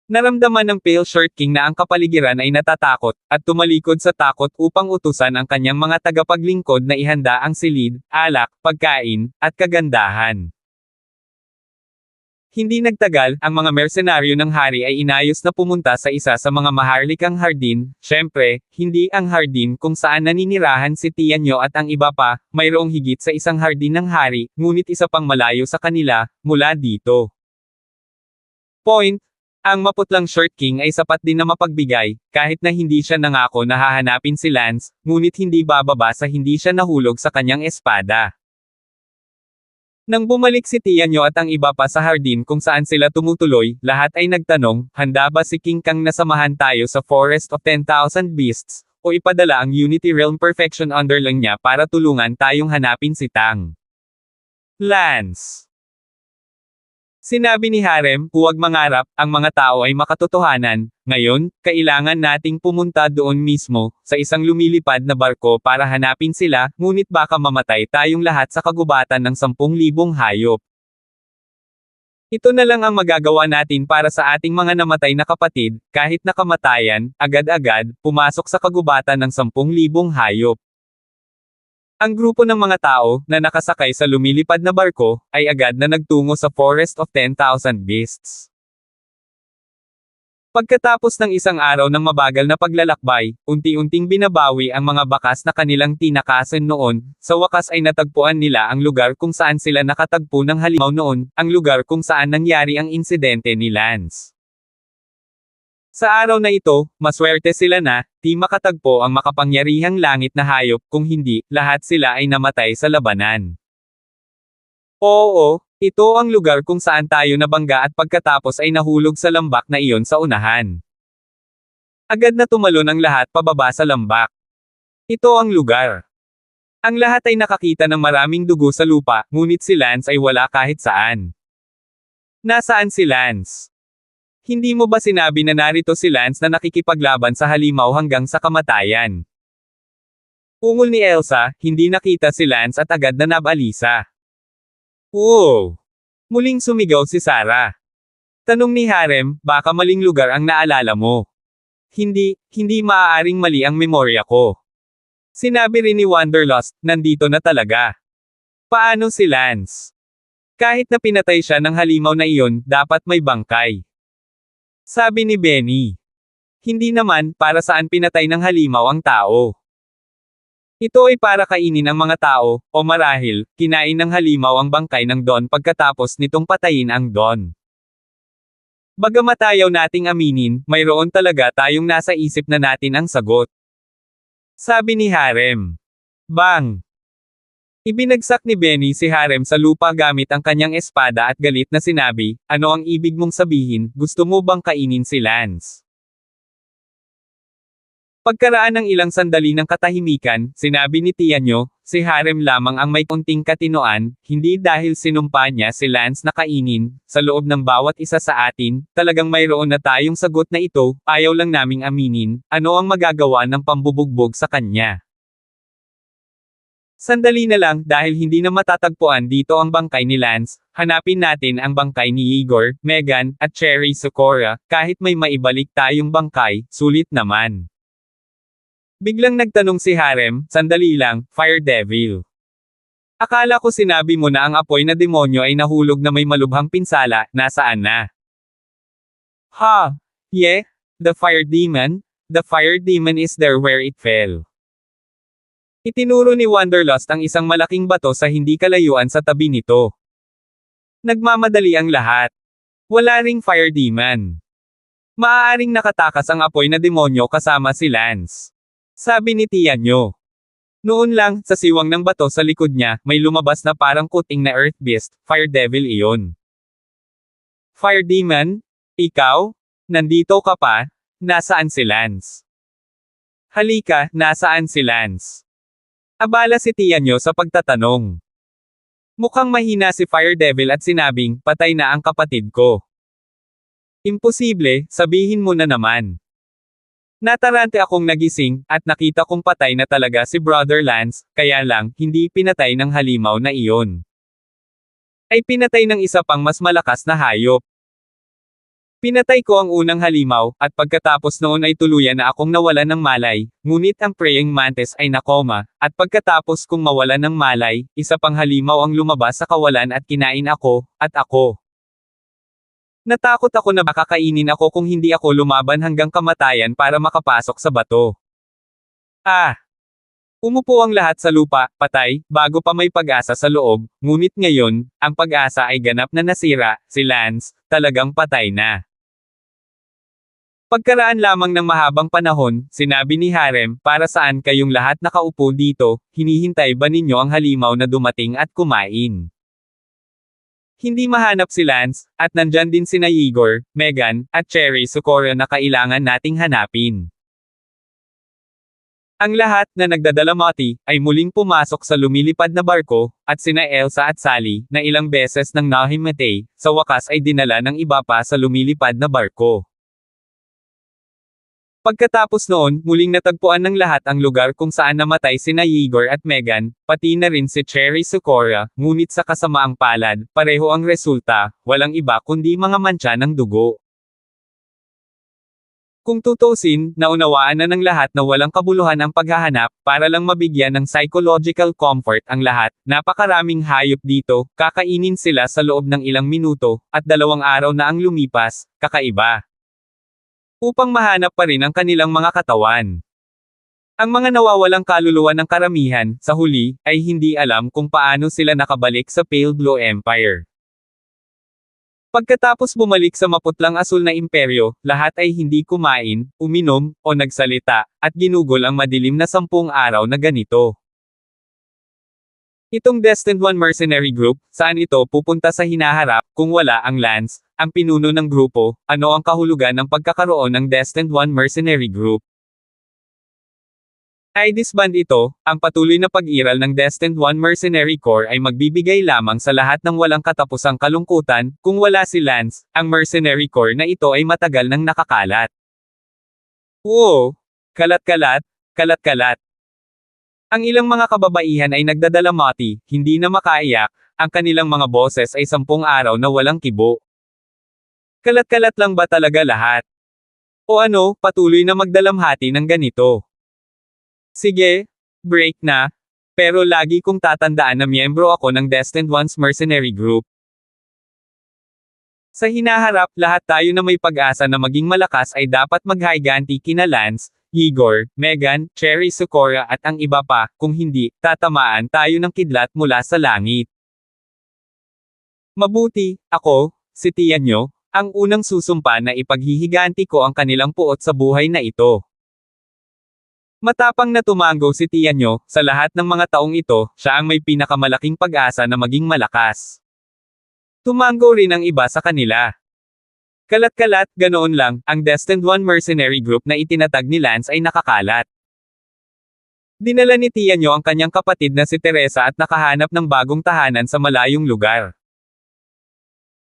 Naramdaman ng Pale Shirt King na ang kapaligiran ay natatakot, at tumalikod sa takot upang utusan ang kanyang mga tagapaglingkod na ihanda ang silid, alak, pagkain, at kagandahan. Hindi nagtagal, ang mga mersenaryo ng hari ay inayos na pumunta sa isa sa mga maharlikang hardin, syempre, hindi ang hardin kung saan naninirahan si Tianyo at ang iba pa, mayroong higit sa isang hardin ng hari, ngunit isa pang malayo sa kanila, mula dito. Point. Ang maputlang Short King ay sapat din na mapagbigay, kahit na hindi siya nangako na hahanapin si Lance, ngunit hindi bababa sa hindi siya nahulog sa kanyang espada. Nang bumalik si Tianyo at ang iba pa sa hardin kung saan sila tumutuloy, lahat ay nagtanong, handa ba si King Kang na samahan tayo sa Forest of 10,000 Beasts, o ipadala ang Unity Realm Perfection Underling niya para tulungan tayong hanapin si Tang Lance. Sinabi ni Harem, huwag mangarap, ang mga tao ay makatotohanan. Ngayon, kailangan nating pumunta doon mismo, sa isang lumilipad na barko para hanapin sila, ngunit baka mamatay tayong lahat sa kagubatan ng 10,000 hayop. Ito na lang ang magagawa natin para sa ating mga namatay na kapatid, kahit na kamatayan, agad-agad, pumasok sa kagubatan ng 10,000 hayop. Ang grupo ng mga tao, na nakasakay sa lumilipad na barko, ay agad na nagtungo sa Forest of 10,000 Beasts. Pagkatapos ng isang araw ng mabagal na paglalakbay, unti-unting binabawi ang mga bakas na kanilang tinakasan noon, sa wakas ay natagpuan nila ang lugar kung saan sila nakatagpo ng halimaw noon, ang lugar kung saan nangyari ang insidente ni Lance. Sa araw na ito, maswerte sila na, di makatagpo ang makapangyarihang langit na hayop, kung hindi, lahat sila ay namatay sa labanan. Oo, ito ang lugar kung saan tayo nabangga at pagkatapos ay nahulog sa lambak na iyon sa unahan. Agad na tumalon ang lahat pababa sa lambak. Ito ang lugar. Ang lahat ay nakakita ng maraming dugo sa lupa, ngunit si Lance ay wala kahit saan. Nasaan si Lance? Hindi mo ba sinabi na narito si Lance na nakikipaglaban sa halimaw hanggang sa kamatayan? Ungol ni Elsa, hindi nakita si Lance at agad na nabalisa. Wow! Muling sumigaw si Sarah. Tanong ni Harem, baka maling lugar ang naalala mo. Hindi maaaring mali ang memorya ko. Sinabi rin ni Wanderlust, nandito na talaga. Paano si Lance? Kahit na pinatay siya ng halimaw na iyon, dapat may bangkay. Sabi ni Benny. Hindi naman, para saan pinatay ng halimaw ang tao. Ito ay para kainin ang mga tao, o marahil, kinain ng halimaw ang bangkay ng Don pagkatapos nitong patayin ang Don. Bagamat ayaw nating aminin, mayroon talaga tayong nasa isip na natin ang sagot. Sabi ni Harem. Bang! Ibinagsak ni Benny si Harem sa lupa gamit ang kanyang espada at galit na sinabi, ano ang ibig mong sabihin, gusto mo bang kainin si Lance? Pagkaraan ng ilang sandali ng katahimikan, sinabi ni Tianyo, si Harem lamang ang may konting katinoan, hindi dahil sinumpa niya si Lance na kainin, sa loob ng bawat isa sa atin, talagang mayroon na tayong sagot na ito, ayaw lang naming aminin, ano ang magagawa ng pambubugbog sa kanya. Sandali na lang, dahil hindi na matatagpuan dito ang bangkay ni Lance, hanapin natin ang bangkay ni Igor, Megan, at Cherry Socorro, kahit may maibalik tayong bangkay, sulit naman. Biglang nagtanong si Harem, sandali lang, Fire Devil. Akala ko sinabi mo na ang apoy na demonyo ay nahulog na may malubhang pinsala, nasaan na? Ha? Yeah? The fire demon? The fire demon is there where it fell. Itinuro ni Wanderlust ang isang malaking bato sa hindi kalayuan sa tabi nito. Nagmamadali ang lahat. Wala ring fire demon. Maaaring nakatakas ang apoy na demonyo kasama si Lance. Sabi ni Tianyo. Noon lang, sa siwang ng bato sa likod niya, may lumabas na parang kuting na earth beast, fire devil iyon. Fire demon? Ikaw? Nandito ka pa? Nasaan si Lance? Halika, nasaan si Lance? Abala si Tianyo sa pagtatanong. Mukhang mahina si Fire Devil at sinabing, patay na ang kapatid ko. Imposible, sabihin mo na naman. Natarante akong nagising, at nakita kong patay na talaga si Brother Lance, kaya lang, hindi pinatay ng halimaw na iyon. Ay pinatay ng isa pang mas malakas na hayop. Pinatay ko ang unang halimaw, at pagkatapos noon ay tuluyan na akong nawalan ng malay, ngunit ang praying mantis ay nakoma, at pagkatapos kong mawalan ng malay, isa pang halimaw ang lumabas sa kawalan at kinain ako, at ako. Natakot ako na baka kainin ako kung hindi ako lumaban hanggang kamatayan para makapasok sa bato. Umupo ang lahat sa lupa, patay, bago pa may pag-asa sa loob, ngunit ngayon, ang pag-asa ay ganap na nasira, si Lance, talagang patay na. Pagkaraan lamang ng mahabang panahon, sinabi ni Harem, para saan kayong lahat nakaupo dito, hinihintay ba ninyo ang halimaw na dumating at kumain? Hindi mahanap si Lance, at nandyan din sina Igor, Megan, at Cherry Socorro na kailangan nating hanapin. Ang lahat na nagdadalamati ay muling pumasok sa lumilipad na barko, at sina Elsa at Sally, na ilang beses nang nahimatay, sa wakas ay dinala ng iba pa sa lumilipad na barko. Pagkatapos noon, muling natagpuan ng lahat ang lugar kung saan namatay sina Igor at Megan, pati na rin si Cherry Socorro, ngunit sa kasamaang palad, pareho ang resulta, walang iba kundi mga mantsa ng dugo. Kung tutusin, naunawaan na ng lahat na walang kabuluhan ang paghahanap, para lang mabigyan ng psychological comfort ang lahat, napakaraming hayop dito, kakainin sila sa loob ng ilang minuto, at 2 araw na ang lumipas, kakaiba. Upang mahanap pa rin ang kanilang mga katawan. Ang mga nawawalang kaluluwa ng karamihan, sa huli, ay hindi alam kung paano sila nakabalik sa Pale Blue Empire. Pagkatapos bumalik sa maputlang asul na imperyo, lahat ay hindi kumain, uminom, o nagsalita, at ginugol ang madilim na 10 araw na ganito. Itong Destined One Mercenary Group, saan ito pupunta sa hinaharap, kung wala ang Lance, ang pinuno ng grupo, ano ang kahulugan ng pagkakaroon ng Destined One Mercenary Group? Ay disband ito, ang patuloy na pag-iral ng Destined One Mercenary Corps ay magbibigay lamang sa lahat ng walang katapusang kalungkutan, kung wala si Lance, ang Mercenary Corps na ito ay matagal nang nakakalat. Oo! Kalat-kalat, kalat-kalat. Ang ilang mga kababaihan ay nagdadalamati, hindi na makaiyak, ang kanilang mga boses ay 10 araw na walang kibo. Kalat-kalat lang ba talaga lahat? O ano, patuloy na magdalamhati ng ganito? Sige, break na. Pero lagi kong tatandaan na miyembro ako ng Destined One's Mercenary Group. Sa hinaharap, lahat tayo na may pag-asa na maging malakas ay dapat maghiganti kina Lance, Igor, Megan, Cherry Socorro at ang iba pa, kung hindi, tatamaan tayo ng kidlat mula sa langit. Mabuti, ako, si Tianyo, ang unang susumpa na ipaghihiganti ko ang kanilang puot sa buhay na ito. Matapang na tumango si Tianyo, sa lahat ng mga taong ito, siya ang may pinakamalaking pag-asa na maging malakas. Tumango rin ang iba sa kanila. Kalat-kalat, ganoon lang, ang Destined One Mercenary Group na itinatag ni Lance ay nakakalat. Dinala ni Tianyo ang kanyang kapatid na si Teresa at nakahanap ng bagong tahanan sa malayong lugar.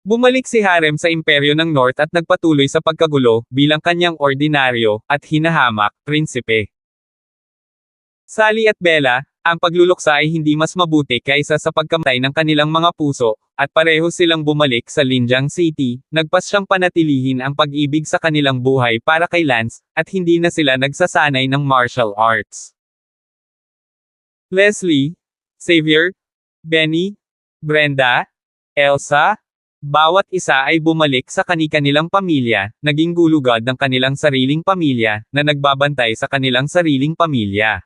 Bumalik si Harem sa imperyo ng North at nagpatuloy sa pagkagulo, bilang kanyang ordinaryo, at hinahamak, prinsipe. Sally at Bella, ang pagluluksa ay hindi mas mabuti kaysa sa pagkamatay ng kanilang mga puso, at pareho silang bumalik sa Linjiang City, nagpasyang panatilihin ang pag-ibig sa kanilang buhay para kay Lance, at hindi na sila nagsasanay ng martial arts. Leslie, Xavier, Benny, Brenda, Elsa, bawat isa ay bumalik sa kani-kanilang pamilya, naging gulugad ng kanilang sariling pamilya, na nagbabantay sa kanilang sariling pamilya.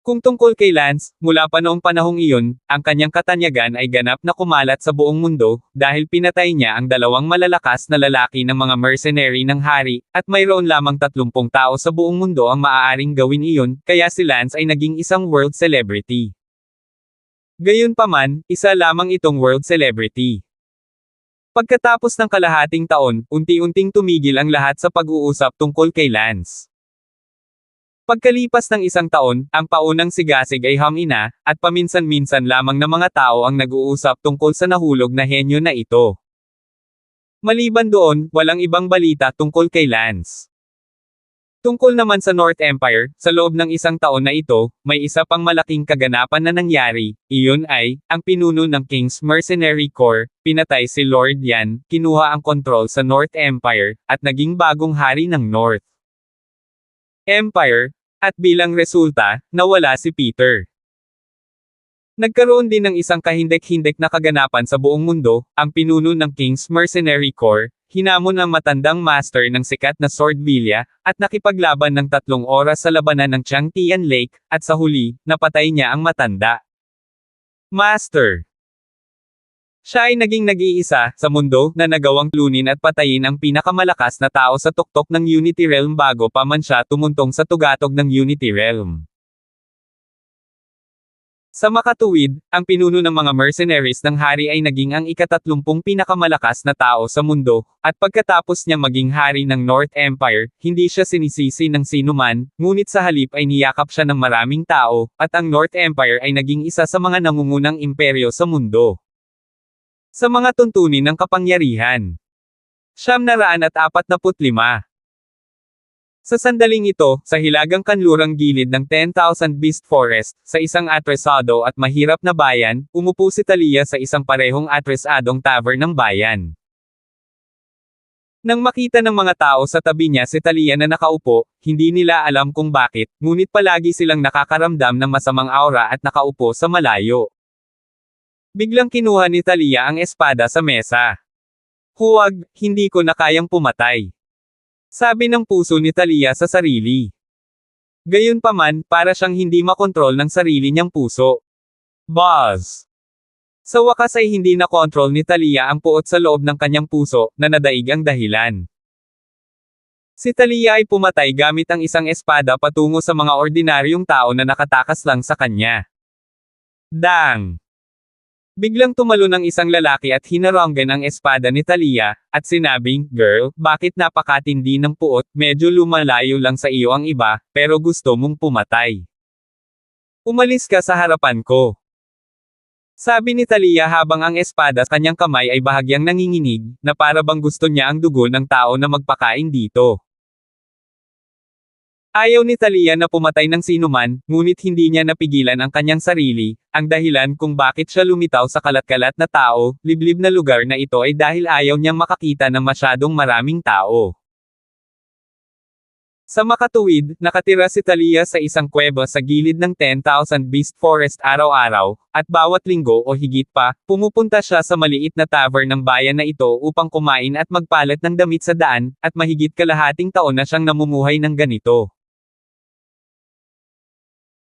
Kung tungkol kay Lance, mula pa noong panahong iyon, ang kanyang katanyagan ay ganap na kumalat sa buong mundo, dahil pinatay niya ang 2 malalakas na lalaki ng mga mercenary ng hari, at mayroon lamang 30 tao sa buong mundo ang maaaring gawin iyon, kaya si Lance ay naging isang world celebrity. Gayunpaman, isa lamang itong world celebrity. Pagkatapos ng kalahating taon, unti-unting tumigil ang lahat sa pag-uusap tungkol kay Lance. Pagkalipas ng 1 taon, ang paunang sigasig ay hamina, at paminsan-minsan lamang na mga tao ang nag-uusap tungkol sa nahulog na henyo na ito. Maliban doon, walang ibang balita tungkol kay Lance. Tungkol naman sa North Empire, sa loob ng 1 taon na ito, may isa pang malaking kaganapan na nangyari, iyon ay, ang pinuno ng King's Mercenary Corps, pinatay si Lord Yan, kinuha ang kontrol sa North Empire, at naging bagong hari ng North Empire, at bilang resulta, nawala si Peter. Nagkaroon din ng isang kahindek-hindek na kaganapan sa buong mundo, ang pinuno ng King's Mercenary Corps, hinamon ang matandang master ng sikat na Swordvilla, at nakipaglaban ng 3 oras sa labanan ng Changtian Lake, at sa huli, napatay niya ang matanda master. Siya ay naging nag-iisa, sa mundo, na nagawang lunin at patayin ang pinakamalakas na tao sa tuktok ng Unity Realm bago pa man siya tumuntong sa tugatog ng Unity Realm. Sa makatuwid, ang pinuno ng mga mercenaries ng hari ay naging ang ika-30 pinakamalakas na tao sa mundo, at pagkatapos niya maging hari ng North Empire, hindi siya sinisisi ng sinuman, ngunit sa halip ay niyakap siya ng maraming tao, at ang North Empire ay naging isa sa mga nangungunang imperyo sa mundo. Sa mga tuntunin ng kapangyarihan. 945. Sa sandaling ito, sa hilagang kanlurang gilid ng 10,000 Beast Forest, sa isang atresado at mahirap na bayan, umupo si Talia sa isang parehong atresadong tavern ng bayan. Nang makita ng mga tao sa tabi niya si Talia na nakaupo, hindi nila alam kung bakit, ngunit palagi silang nakakaramdam ng masamang aura at nakaupo sa malayo. Biglang kinuha ni Talia ang espada sa mesa. Huwag, hindi ko na kayang pumatay. Sabi ng puso ni Talia sa sarili. Gayunpaman, para siyang hindi makontrol ng sarili niyang puso. Buzz! Sa wakas ay hindi na kontrol ni Talia ang puot sa loob ng kanyang puso, na nadaig ang dahilan. Si Talia ay pumatay gamit ang isang espada patungo sa mga ordinaryong tao na nakatakas lang sa kanya. Dang! Biglang tumalon ang isang lalaki at hinaranggan ang espada ni Talia, at sinabing, "Girl, bakit napakatindi ng puot, medyo lumalayo lang sa iyo ang iba, pero gusto mong pumatay. Umalis ka sa harapan ko." Sabi ni Talia habang ang espada sa kanyang kamay ay bahagyang nanginginig, na para bang gusto niya ang dugo ng tao na magpakain dito. Ayaw ni Talia na pumatay ng sinuman, ngunit hindi niya napigilan ang kanyang sarili, ang dahilan kung bakit siya lumitaw sa kalat-kalat na tao, liblib na lugar na ito ay dahil ayaw niyang makakita ng masyadong maraming tao. Sa makatuwid, nakatira si Talia sa isang kuweba sa gilid ng 10,000 Beast Forest araw-araw, at bawat linggo o higit pa, pumupunta siya sa maliit na tavern ng bayan na ito upang kumain at magpalit ng damit sa daan, at mahigit kalahating taon na siyang namumuhay ng ganito.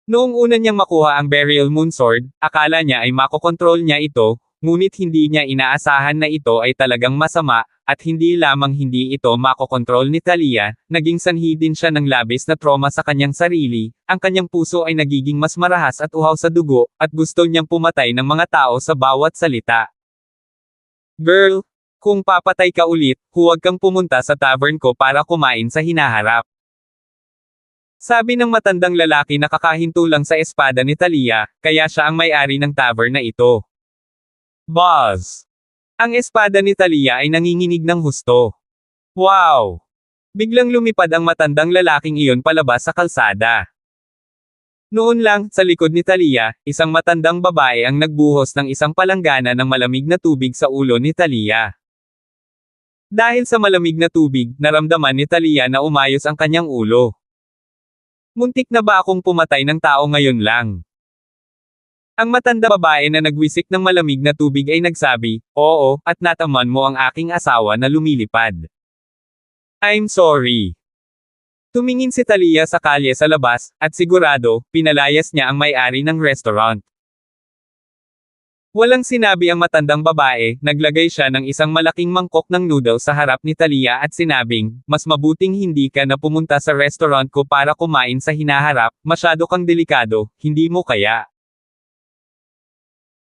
Noong una niyang makuha ang Beryl Moon Sword, akala niya ay makokontrol niya ito, ngunit hindi niya inaasahan na ito ay talagang masama, at hindi lamang hindi ito makokontrol ni Talia, naging sanhi din siya ng labis na trauma sa kanyang sarili, ang kanyang puso ay nagiging mas marahas at uhaw sa dugo, at gusto niyang pumatay ng mga tao sa bawat salita. Girl, kung papatay ka ulit, huwag kang pumunta sa tavern ko para kumain sa hinaharap. Sabi ng matandang lalaki na kakahinto lang sa espada ni Talia, kaya siya ang may-ari ng tavern na ito. Buzz! Ang espada ni Talia ay nanginginig ng husto. Wow! Biglang lumipad ang matandang lalaking iyon palabas sa kalsada. Noon lang, sa likod ni Talia, isang matandang babae ang nagbuhos ng isang palanggana ng malamig na tubig sa ulo ni Talia. Dahil sa malamig na tubig, naramdaman ni Talia na umayos ang kanyang ulo. Muntik na ba akong pumatay ng tao ngayon lang? Ang matanda babae na nagwisik ng malamig na tubig ay nagsabi, "Oo, at nataman mo ang aking asawa na lumilipad. I'm sorry." Tumingin si Talia sa kalye sa labas, at sigurado, pinalayas niya ang may-ari ng restaurant. Walang sinabi ang matandang babae, naglagay siya ng isang malaking mangkok ng noodles sa harap ni Talia at sinabing, "Mas mabuting hindi ka na pumunta sa restaurant ko para kumain sa hinaharap, masyado kang delikado, hindi mo kaya.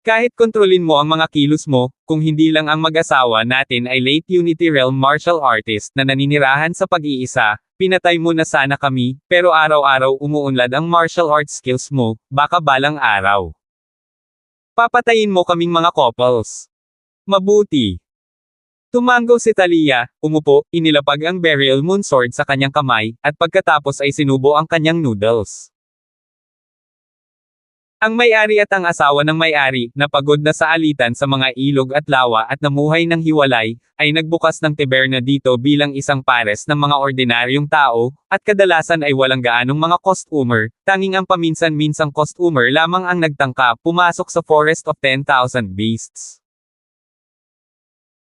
Kahit kontrolin mo ang mga kilos mo, kung hindi lang ang mag-asawa natin ay late Unity Realm martial artist na naninirahan sa pag-iisa, pinatay mo na sana kami, pero araw-araw umuunlad ang martial arts skills mo, baka balang araw papatayin mo kaming mga couples. Mabuti." Tumanggo si Talia, umupo, inilapag ang Beryl Moon Sword sa kanyang kamay, at pagkatapos ay sinubo ang kanyang noodles. Ang may-ari at ang asawa ng may-ari, na pagod na sa alitan sa mga ilog at lawa at namuhay ng hiwalay, ay nagbukas ng taberna dito bilang isang pares ng mga ordinaryong tao, at kadalasan ay walang gaanong mga costumer, tanging ang paminsan-minsang costumer lamang ang nagtangka pumasok sa Forest of 10,000 Beasts.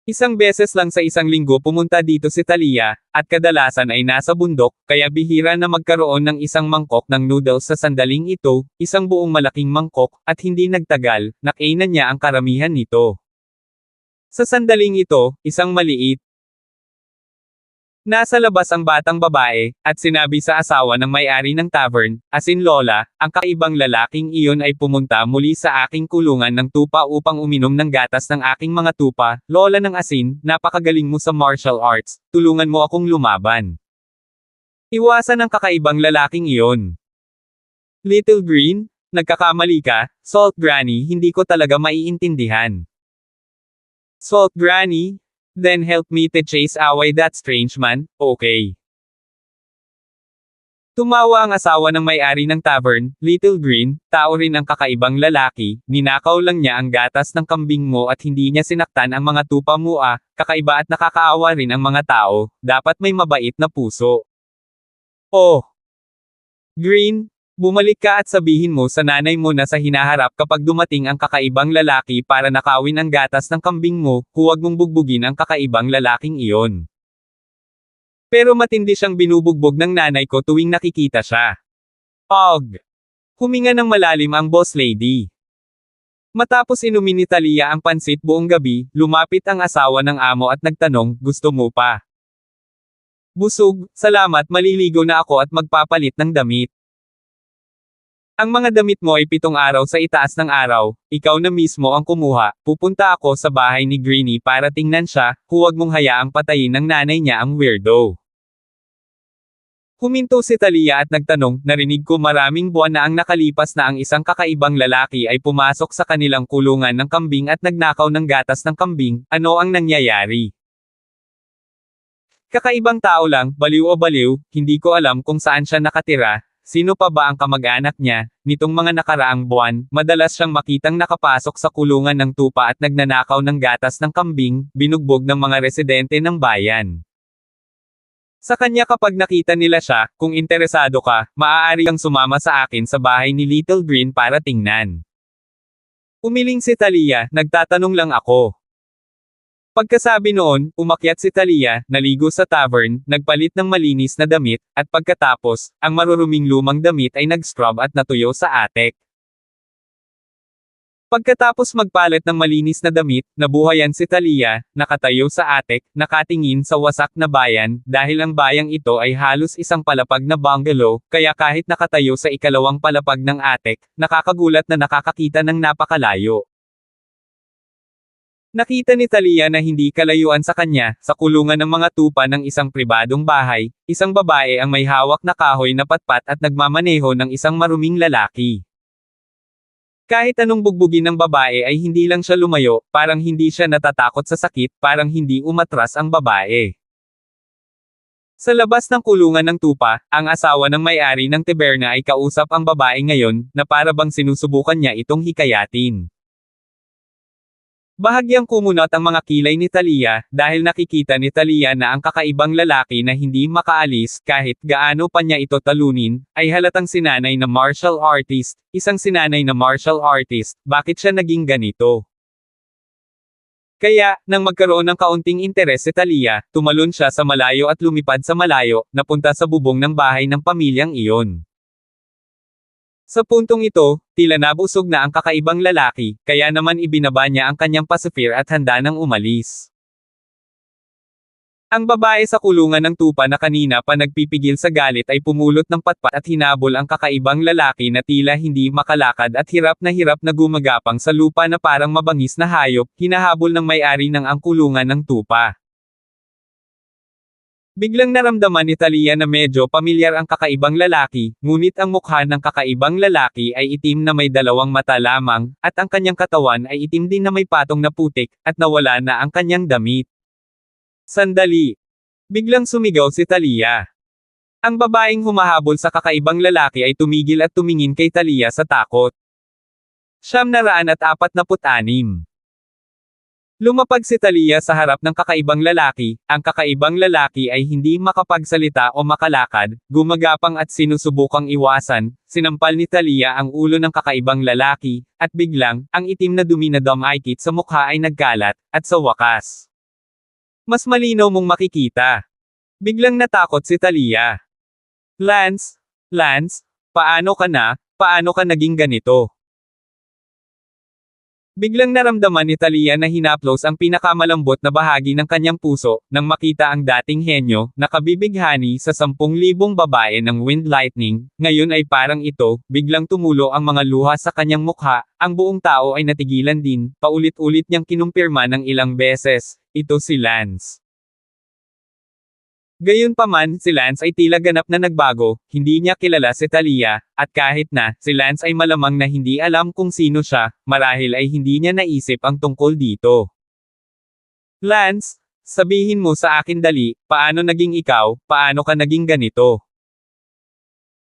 Isang beses lang sa isang linggo pumunta dito si Talia, at kadalasan ay nasa bundok, kaya bihira na magkaroon ng isang mangkok ng noodles sa sandaling ito, isang buong malaking mangkok, at hindi nagtagal, nakainan niya ang karamihan nito. Sa sandaling ito, isang maliit Nasa labas ang batang babae, at sinabi sa asawa ng may-ari ng tavern, as in Lola, ang kakaibang lalaking iyon ay pumunta muli sa aking kulungan ng tupa upang uminom ng gatas ng aking mga tupa. Lola ng asin, napakagaling mo sa martial arts, tulungan mo akong lumaban. Iwasan ang kakaibang lalaking iyon. Little Green, nagkakamali ka, Salt Granny, hindi ko talaga maiintindihan. Salt Granny? Then help me to chase away that strange man, okay? Tumawa ang asawa ng may-ari ng tavern, Little Green, tao rin ang kakaibang lalaki, ninakaw lang niya ang gatas ng kambing mo at hindi niya sinaktan ang mga tupa mo kakaiba at nakakaawa rin ang mga tao, dapat may mabait na puso. Oh! Green, bumalik ka at sabihin mo sa nanay mo na sa hinaharap kapag dumating ang kakaibang lalaki para nakawin ang gatas ng kambing mo, huwag mong bugbugin ang kakaibang lalaking iyon. Pero matindi siyang binubugbog ng nanay ko tuwing nakikita siya. Og! Huminga ng malalim ang boss lady. Matapos inumin ni Talia ang pansit buong gabi, lumapit ang asawa ng amo at nagtanong, gusto mo pa? Busog, salamat, maliligo na ako at magpapalit ng damit. Ang mga damit mo ay 7 araw sa itaas ng araw, ikaw na mismo ang kumuha, pupunta ako sa bahay ni Greenie para tingnan siya, huwag mong hayaang patayin ng nanay niya ang weirdo. Huminto si Talia at nagtanong, narinig ko maraming buwan na ang nakalipas na ang isang kakaibang lalaki ay pumasok sa kanilang kulungan ng kambing at nagnakaw ng gatas ng kambing, ano ang nangyayari? Kakaibang tao lang, baliw o baliw, hindi ko alam kung saan siya nakatira. Sino pa ba ang kamag-anak niya? Nitong mga nakaraang buwan, madalas siyang makitang nakapasok sa kulungan ng tupa at nagnanakaw ng gatas ng kambing, binugbog ng mga residente ng bayan. Sa kanya kapag nakita nila siya, kung interesado ka, maaari kang sumama sa akin sa bahay ni Little Green para tingnan. Umiling si Talia, nagtatanong lang ako. Pagkasabi noon, umakyat si Talia, naligo sa tavern, nagpalit ng malinis na damit, at pagkatapos, ang maruruming lumang damit ay nag-scrub at natuyo sa atek. Pagkatapos magpalit ng malinis na damit, nabuhayan si Talia, nakatayo sa atek, nakatingin sa wasak na bayan, dahil ang bayang ito ay halos isang palapag na bungalow, kaya kahit nakatayo sa ikalawang palapag ng atek, nakakagulat na nakakakita ng napakalayo. Nakita ni Talia na hindi kalayuan sa kanya, sa kulungan ng mga tupa ng isang pribadong bahay, isang babae ang may hawak na kahoy na patpat at nagmamaneho ng isang maruming lalaki. Kahit anong bugbugin ng babae ay hindi lang siya lumayo, parang hindi siya natatakot sa sakit, parang hindi umatras ang babae. Sa labas ng kulungan ng tupa, ang asawa ng may-ari ng taberna ay kausap ang babae ngayon, na para bang sinusubukan niya itong hikayatin. Bahagyang kumunot ang mga kilay ni Talia, dahil nakikita ni Talia na ang kakaibang lalaki na hindi makaalis kahit gaano pa niya ito talunin, ay halatang sinanay na martial artist, isang sinanay na martial artist, bakit siya naging ganito? Kaya, nang magkaroon ng kaunting interes si Talia, tumalon siya sa malayo at lumipad sa malayo, napunta sa bubong ng bahay ng pamilyang iyon. Sa puntong ito, tila nabusog na ang kakaibang lalaki, kaya naman ibinaba niya ang kanyang pacifier at handa nang umalis. Ang babae sa kulungan ng tupa na kanina pa nagpipigil sa galit ay pumulot ng patpat at hinabol ang kakaibang lalaki na tila hindi makalakad at hirap na gumagapang sa lupa na parang mabangis na hayop, hinahabol ng may-ari ng ang kulungan ng tupa. Biglang naramdaman ni Talia na medyo pamilyar ang kakaibang lalaki, ngunit ang mukha ng kakaibang lalaki ay itim na may 2 mata lamang, at ang kanyang katawan ay itim din na may patong na putik, at nawala na ang kanyang damit. Sandali! Biglang sumigaw si Talia. Ang babaeng humahabol sa kakaibang lalaki ay tumigil at tumingin kay Talia sa takot. 946. Lumapag si Talia sa harap ng kakaibang lalaki, ang kakaibang lalaki ay hindi makapagsalita o makalakad, gumagapang at sinusubukang iwasan, sinampal ni Talia ang ulo ng kakaibang lalaki, at biglang, ang itim na dumi na dumikit sa mukha ay nagkalat, at sa wakas. Mas malinaw mong makikita. Biglang natakot si Talia. Lance, paano ka na? Paano ka naging ganito? Biglang naramdaman ni Talia na hinaplos ang pinakamalambot na bahagi ng kanyang puso, nang makita ang dating henyo, na kabibighani sa 10,000 babae ng Wind Lightning, ngayon ay parang ito, biglang tumulo ang mga luha sa kanyang mukha, ang buong tao ay natigilan din, paulit-ulit niyang kinumpirma ng ilang beses, ito si Lance. Gayunpaman, si Lance ay tila ganap na nagbago, hindi niya kilala si Talia, at kahit na, si Lance ay malamang na hindi alam kung sino siya, marahil ay hindi niya naisip ang tungkol dito. Lance, sabihin mo sa akin dali, paano naging ikaw, paano ka naging ganito?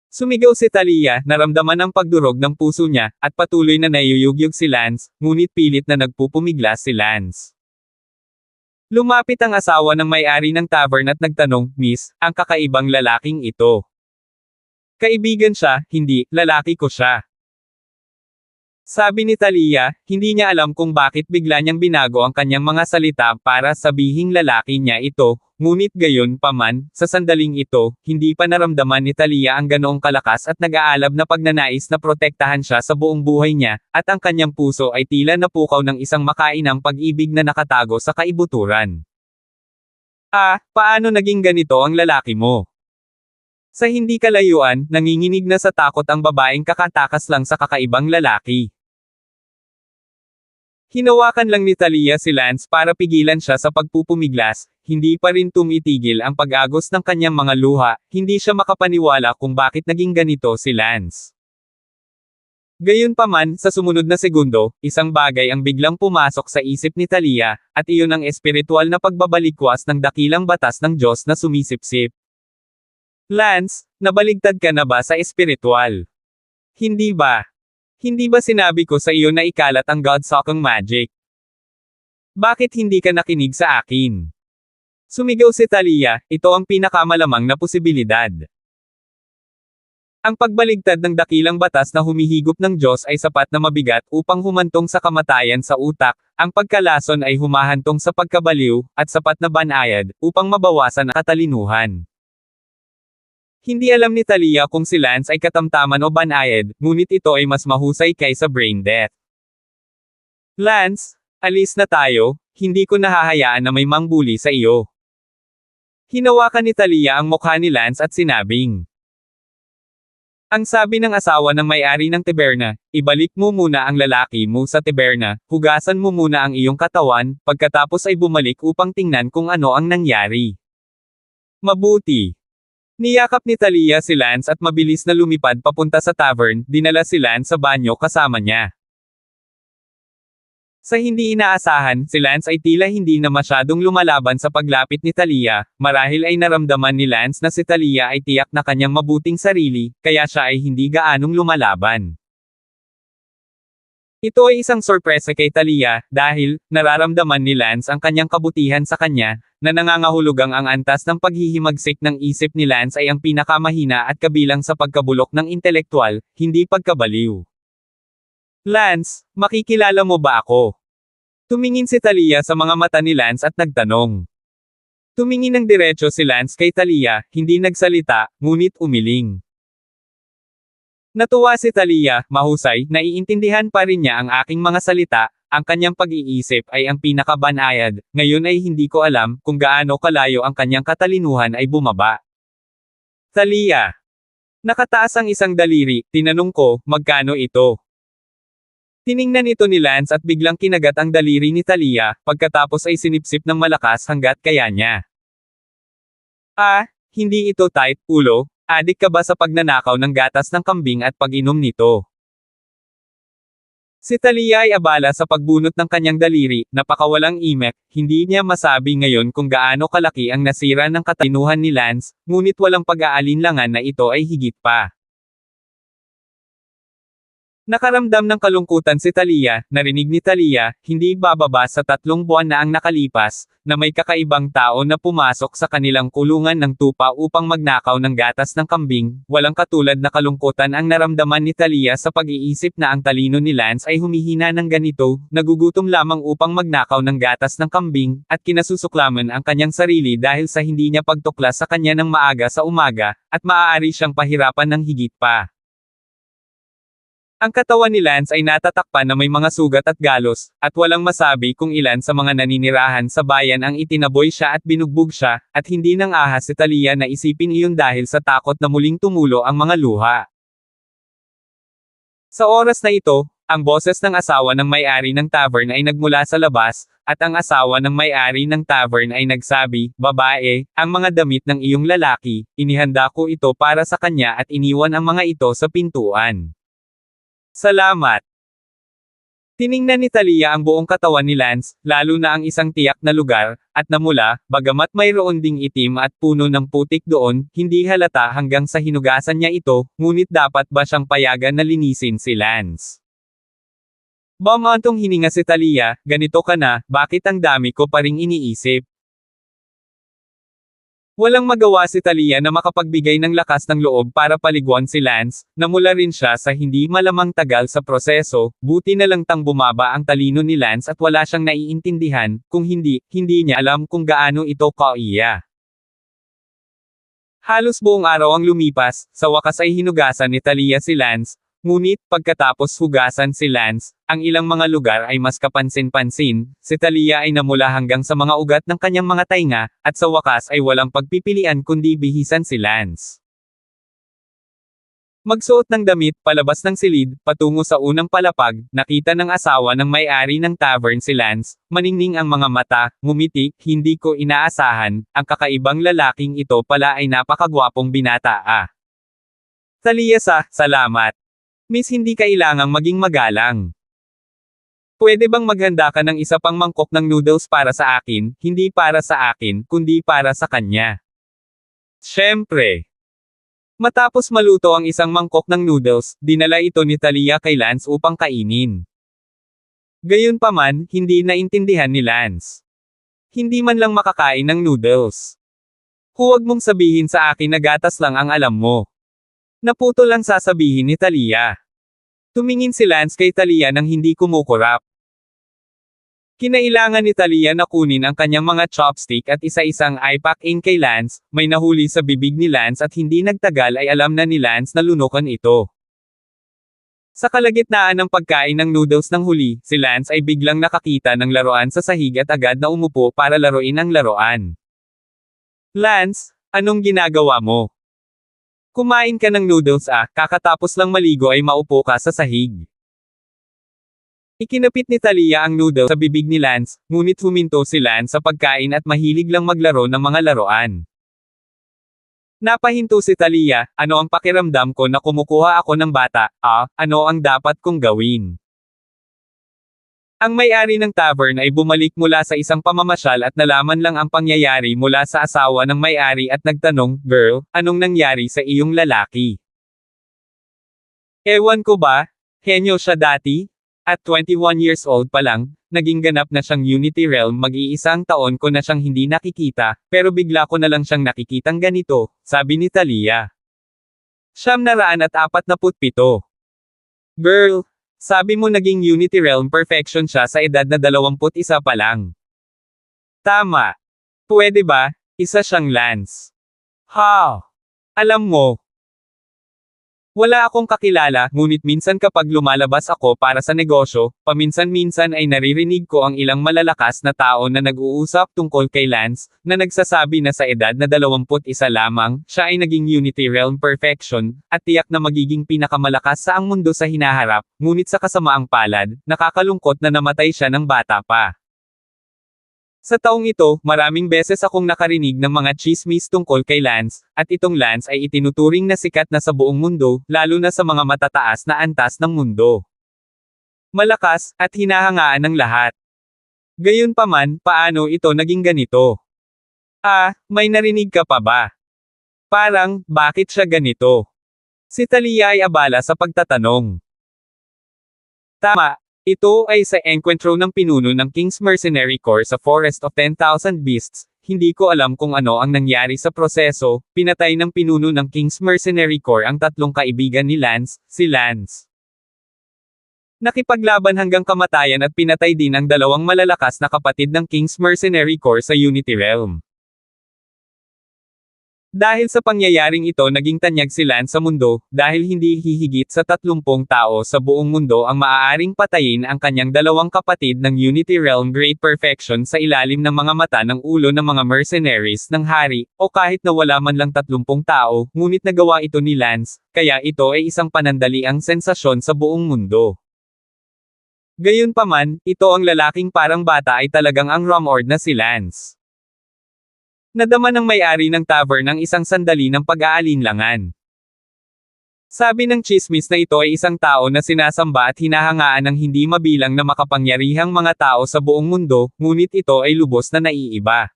Sumigaw si Talia, naramdaman ang pagdurog ng puso niya, at patuloy na nayuyugyug si Lance, ngunit pilit na nagpupumiglas si Lance. Lumapit ang asawa ng may-ari ng tavern at nagtanong, Miss, ang kakaibang lalaking ito. Kaibigan siya, hindi, lalaki ko siya. Sabi ni Talia, hindi niya alam kung bakit bigla niyang binago ang kanyang mga salita para sabihing lalaki niya ito, ngunit gayon pa man, sa sandaling ito, hindi pa naramdaman ni Talia ang ganoong kalakas at nag-aalab na pagnanais na protektahan siya sa buong buhay niya, at ang kanyang puso ay tila napukaw ng isang makainang pag-ibig na nakatago sa kaibuturan. Paano naging ganito ang lalaki mo? Sa hindi kalayuan, nanginginig na sa takot ang babaeng kakatakas lang sa kakaibang lalaki. Hinawakan lang ni Talia si Lance para pigilan siya sa pagpupumiglas, hindi pa rin tumitigil ang pag-agos ng kanyang mga luha, hindi siya makapaniwala kung bakit naging ganito si Lance. Gayunpaman, sa sumunod na segundo, isang bagay ang biglang pumasok sa isip ni Talia, at iyon ang espiritual na pagbabalikwas ng dakilang batas ng Diyos na sumisipsip. Lance, nabaligtad ka na ba sa espiritual? Hindi ba? Hindi ba sinabi ko sa iyo na ikalat ang God-sucking magic? Bakit hindi ka nakinig sa akin? Sumigaw si Talia, ito ang pinakamalamang na posibilidad. Ang pagbaligtad ng dakilang batas na humihigop ng Diyos ay sapat na mabigat upang humantong sa kamatayan sa utak, ang pagkalason ay humahantong sa pagkabaliw, at sapat na banayad, upang mabawasan ang katalinuhan. Hindi alam ni Talia kung si Lance ay katamtaman o banayad, ngunit ito ay mas mahusay kaysa brain death. Lance, alis na tayo, hindi ko nahahayaan na may mangbuli sa iyo. Hinawakan ni Talia ang mukha ni Lance at sinabing. Ang sabi ng asawa ng may-ari ng taberna, ibalik mo muna ang lalaki mo sa taberna, hugasan mo muna ang iyong katawan, pagkatapos ay bumalik upang tingnan kung ano ang nangyari. Mabuti. Niyakap ni Talia si Lance at mabilis na lumipad papunta sa tavern, dinala si Lance sa banyo kasama niya. Sa hindi inaasahan, si Lance ay tila hindi na masyadong lumalaban sa paglapit ni Talia, marahil ay naramdaman ni Lance na si Talia ay tiyak na kanyang mabuting sarili, kaya siya ay hindi gaanong lumalaban. Ito ay isang sorpresa kay Talia, dahil, nararamdaman ni Lance ang kanyang kabutihan sa kanya, na nangangahulugang ang antas ng paghihimagsik ng isip ni Lance ay ang pinakamahina at kabilang sa pagkabulok ng intelektual, hindi pagkabaliw. Lance, makikilala mo ba ako? Tumingin si Talia sa mga mata ni Lance at nagtanong. Tumingin ng diretso si Lance kay Talia, hindi nagsalita, ngunit umiling. Natuwa si Talia, mahusay, naiintindihan pa rin niya ang aking mga salita, ang kanyang pag-iisip ay ang pinakabanayad, ngayon ay hindi ko alam kung gaano kalayo ang kanyang katalinuhan ay bumaba. Talia. Nakataas ang isang daliri, tinanong ko, magkano ito? Tiningnan ito ni Lance at biglang kinagat ang daliri ni Talia, pagkatapos ay sinipsip ng malakas hanggat kaya niya. Hindi ito tight, ulo. Adik ka ba sa pagnanakaw ng gatas ng kambing at pag-inom nito? Si Talia ay abala sa pagbunot ng kanyang daliri, napakawalang imek, hindi niya masabi ngayon kung gaano kalaki ang nasira ng katalinuhan ni Lance, ngunit walang pag-aalinlangan na ito ay higit pa. Nakaramdam ng kalungkutan si Talia, narinig ni Talia, hindi bababa sa 3 buwan na ang nakalipas, na may kakaibang tao na pumasok sa kanilang kulungan ng tupa upang magnakaw ng gatas ng kambing, walang katulad na kalungkutan ang naramdaman ni Talia sa pag-iisip na ang talino ni Lance ay humihina ng ganito, nagugutom lamang upang magnakaw ng gatas ng kambing, at kinasusuklaman ang kanyang sarili dahil sa hindi niya pagtuklas sa kanya ng maaga sa umaga, at maaari siyang pahirapan ng higit pa. Ang katawan ni Lance ay natatakpan na may mga sugat at galos, at walang masabi kung ilan sa mga naninirahan sa bayan ang itinaboy siya at binugbog siya, at hindi nang ahas si Talia na isipin iyon dahil sa takot na muling tumulo ang mga luha. Sa oras na ito, ang boses ng asawa ng may-ari ng tavern ay nagmula sa labas, at ang asawa ng may-ari ng tavern ay nagsabi, "Babae, ang mga damit ng iyong lalaki, inihanda ko ito para sa kanya at iniwan ang mga ito sa pintuan. Salamat." Tiningnan ni Talia ang buong katawan ni Lance, lalo na ang isang tiyak na lugar, at namula, bagamat mayroon ding itim at puno ng putik doon, hindi halata hanggang sa hinugasan niya ito, ngunit dapat ba siyang payagan na linisin si Lance? Bumantong hininga si Talia, "Ganito ka na, bakit ang dami ko pa ring iniisip?" Walang magawa si Talia na makapagbigay ng lakas ng loob para paliguan si Lance, namula rin siya sa hindi malamang tagal sa proseso, buti na lang tang bumaba ang talino ni Lance at wala siyang naiintindihan, kung hindi, hindi niya alam kung gaano ito kaiya. Halos buong araw ang lumipas, sa wakas ay hinugasan ni Talia si Lance, ngunit, pagkatapos hugasan si Lance, ang ilang mga lugar ay mas kapansin-pansin, si Talia ay namula hanggang sa mga ugat ng kanyang mga tainga, at sa wakas ay walang pagpipilian kundi bihisan si Lance. Magsuot ng damit, palabas ng silid, patungo sa unang palapag, nakita ng asawa ng may-ari ng tavern si Lance, maningning ang mga mata, ngumiti, "Hindi ko inaasahan, ang kakaibang lalaking ito pala ay napakagwapong binata ah. Talia salamat. Miss, hindi kailangang maging magalang. Pwede bang maghanda ka ng isa pang mangkok ng noodles para sa akin, hindi para sa akin, kundi para sa kanya?" Siyempre. Matapos maluto ang isang mangkok ng noodles, dinala ito ni Talia kay Lance upang kainin. Gayunpaman, hindi naintindihan ni Lance. Hindi man lang makakain ng noodles. "Huwag mong sabihin sa akin na gatas lang ang alam mo." Naputo lang sasabihin ni Talia. Tumingin si Lance kay Talia nang hindi kumukurap. Kinailangan ni Talia na kunin ang kanyang mga chopstick at isa-isang ipack-in kay Lance, may nahuli sa bibig ni Lance at hindi nagtagal ay alam na ni Lance na lunukan ito. Sa kalagitnaan ng pagkain ng noodles ng huli, si Lance ay biglang nakakita ng laruan sa sahig at agad na umupo para laruin ang laruan. "Lance, anong ginagawa mo? Kumain ka ng noodles ah, kakatapos lang maligo ay maupo ka sa sahig." Ikinapit ni Talia ang noodle sa bibig ni Lance, ngunit huminto si Lance sa pagkain at mahilig lang maglaro ng mga laruan. Napahinto si Talia, "Ano ang pakiramdam ko na kumukuha ako ng bata, ano ang dapat kong gawin?" Ang may-ari ng tavern ay bumalik mula sa isang pamamasyal at nalaman lang ang pangyayari mula sa asawa ng may-ari at nagtanong, "Girl, anong nangyari sa iyong lalaki?" "Ewan ko ba, henyo siya dati? At 21 years old pa lang, naging ganap na siyang Unity Realm, mag-iisang taon ko na siyang hindi nakikita, pero bigla ko na lang siyang nakikitang ganito," sabi ni Talia. 947. "Girl, sabi mo naging Unity Realm perfection siya sa edad na 21 pa lang." "Tama. Pwede ba, isa siyang Lance." "Ha? Alam mo, wala akong kakilala, ngunit minsan kapag lumalabas ako para sa negosyo, paminsan-minsan ay naririnig ko ang ilang malalakas na tao na nag-uusap tungkol kay Lance, na nagsasabi na sa edad na 21 lamang, siya ay naging Unity Realm Perfection, at tiyak na magiging pinakamalakas sa ang mundo sa hinaharap, ngunit sa kasamaang palad, nakakalungkot na namatay siya ng bata pa. Sa taong ito, maraming beses akong nakarinig ng mga chismis tungkol kay Lance, at itong Lance ay itinuturing na sikat na sa buong mundo, lalo na sa mga matataas na antas ng mundo. Malakas, at hinahangaan ng lahat. Gayunpaman, paano ito naging ganito? May narinig ka pa ba? Parang, bakit siya ganito? Si Talia ay abala sa pagtatanong. Tama. Ito ay sa enkwentro ng pinuno ng King's Mercenary Corps sa Forest of 10,000 Beasts. Hindi ko alam kung ano ang nangyari sa proseso, pinatay ng pinuno ng King's Mercenary Corps ang tatlong kaibigan ni Lance, si Lance. Nakipaglaban hanggang kamatayan at pinatay din ang dalawang malalakas na kapatid ng King's Mercenary Corps sa Unity Realm. Dahil sa pangyayaring ito naging tanyag si Lance sa mundo, dahil hindi hihigit sa 30 tao sa buong mundo ang maaaring patayin ang kanyang dalawang kapatid ng Unity Realm Great Perfection sa ilalim ng mga mata ng ulo ng mga mercenaries ng hari, o kahit na wala man lang 30 tao, ngunit nagawa ito ni Lance, kaya ito ay isang panandaliang sensasyon sa buong mundo. Gayunpaman, ito ang lalaking parang bata ay talagang ang Rumord na si Lance. Nadama ng may-ari ng tavern ang isang sandali ng pag-aalinlangan. Sabi ng tsismis na ito ay isang tao na sinasamba at hinahangaan ng hindi mabilang na makapangyarihang mga tao sa buong mundo, ngunit ito ay lubos na naiiba.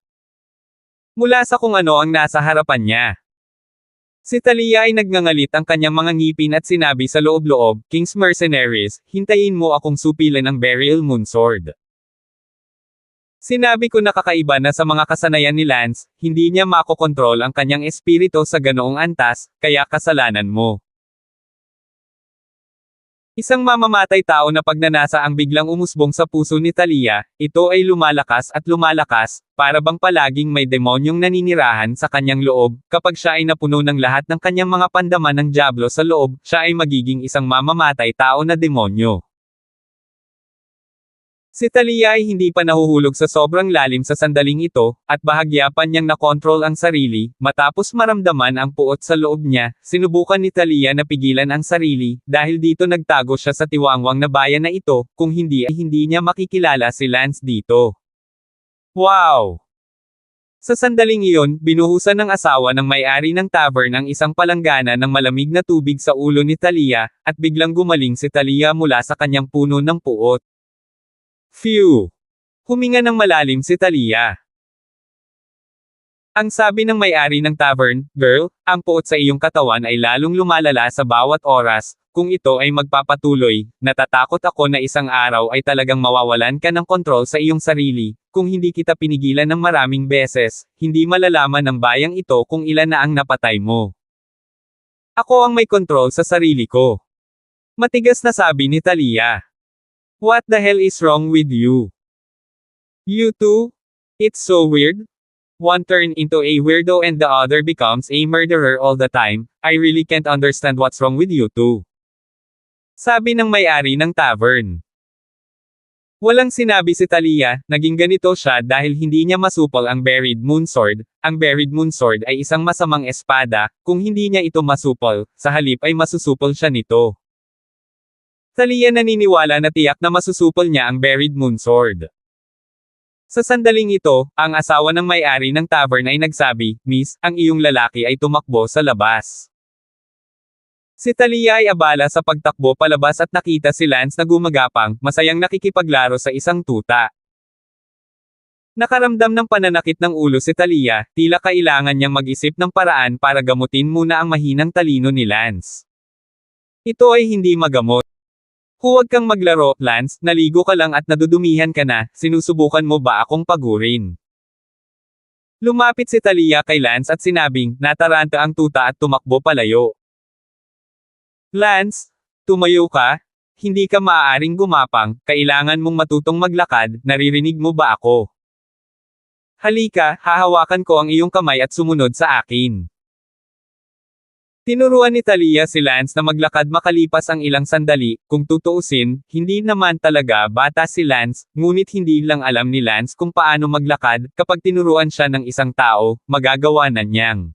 Mula sa kung ano ang nasa harapan niya. Si Talia ay nagngangalit ang kanyang mga ngipin at sinabi sa loob-loob, King's Mercenaries, hintayin mo akong supilan ang Beryl Moonsword. Sinabi ko na kakaiba na sa mga kasanayan ni Lance, hindi niya makokontrol ang kanyang espiritu sa ganoong antas, kaya kasalanan mo. Isang mamamatay tao na pagnanasa ang biglang umusbong sa puso ni Talia, ito ay lumalakas at lumalakas, para bang palaging may demonyong naninirahan sa kanyang loob, kapag siya ay napuno ng lahat ng kanyang mga pandaman ng dyablo sa loob, siya ay magiging isang mamamatay tao na demonyo. Si Talia ay hindi pa nahuhulog sa sobrang lalim sa sandaling ito, at bahagya pa niyang nakontrol ang sarili, matapos maramdaman ang puot sa loob niya, sinubukan ni Talia na pigilan ang sarili, dahil dito nagtago siya sa tiwangwang na bayan na ito, kung hindi ay hindi niya makikilala si Lance dito. Wow! Sa sandaling iyon, binuhusan ng asawa ng may-ari ng tavern ang isang palanggana ng malamig na tubig sa ulo ni Talia, at biglang gumaling si Talia mula sa kanyang puno ng puot. Phew! Huminga ng malalim si Talia. Ang sabi ng may-ari ng tavern, Girl, ang puot sa iyong katawan ay lalong lumalala sa bawat oras, kung ito ay magpapatuloy, natatakot ako na isang araw ay talagang mawawalan ka ng kontrol sa iyong sarili, kung hindi kita pinigilan ng maraming beses, hindi malalaman ng bayang ito kung ilan na ang napatay mo. Ako ang may kontrol sa sarili ko. Matigas na sabi ni Talia. What the hell is wrong with you? You two? It's so weird. One turn into a weirdo and the other becomes a murderer all the time. I really can't understand what's wrong with you two. Sabi ng may-ari ng tavern. Walang sinabi si Talia, naging ganito siya dahil hindi niya masupol ang Buried Moonsword. Ang Buried Moonsword ay isang masamang espada, kung hindi niya ito masupol, sa halip ay masusupol siya nito. Talia naniniwala na tiyak na masusupol niya ang Buried Moonsword. Sa sandaling ito, ang asawa ng may-ari ng tavern ay nagsabi, Miss, ang iyong lalaki ay tumakbo sa labas. Si Talia ay abala sa pagtakbo palabas at nakita si Lance na gumagapang, masayang nakikipaglaro sa isang tuta. Nakaramdam ng pananakit ng ulo si Talia, tila kailangan niyang mag-isip ng paraan para gamutin muna ang mahinang talino ni Lance. Ito ay hindi magamot. Huwag kang maglaro, Lance, naligo ka lang at nadudumihan ka na, sinusubukan mo ba akong pagurin? Lumapit si Talia kay Lance at sinabing, nataranta ang tuta at tumakbo palayo. Lance, tumayo ka? Hindi ka maaaring gumapang, kailangan mong matutong maglakad, naririnig mo ba ako? Halika, hahawakan ko ang iyong kamay at sumunod sa akin. Tinuruan ni Talia si Lance na maglakad makalipas ang ilang sandali, kung tutuusin, hindi naman talaga bata si Lance, ngunit hindi lang alam ni Lance kung paano maglakad, kapag tinuruan siya ng isang tao, magagawa na niyang.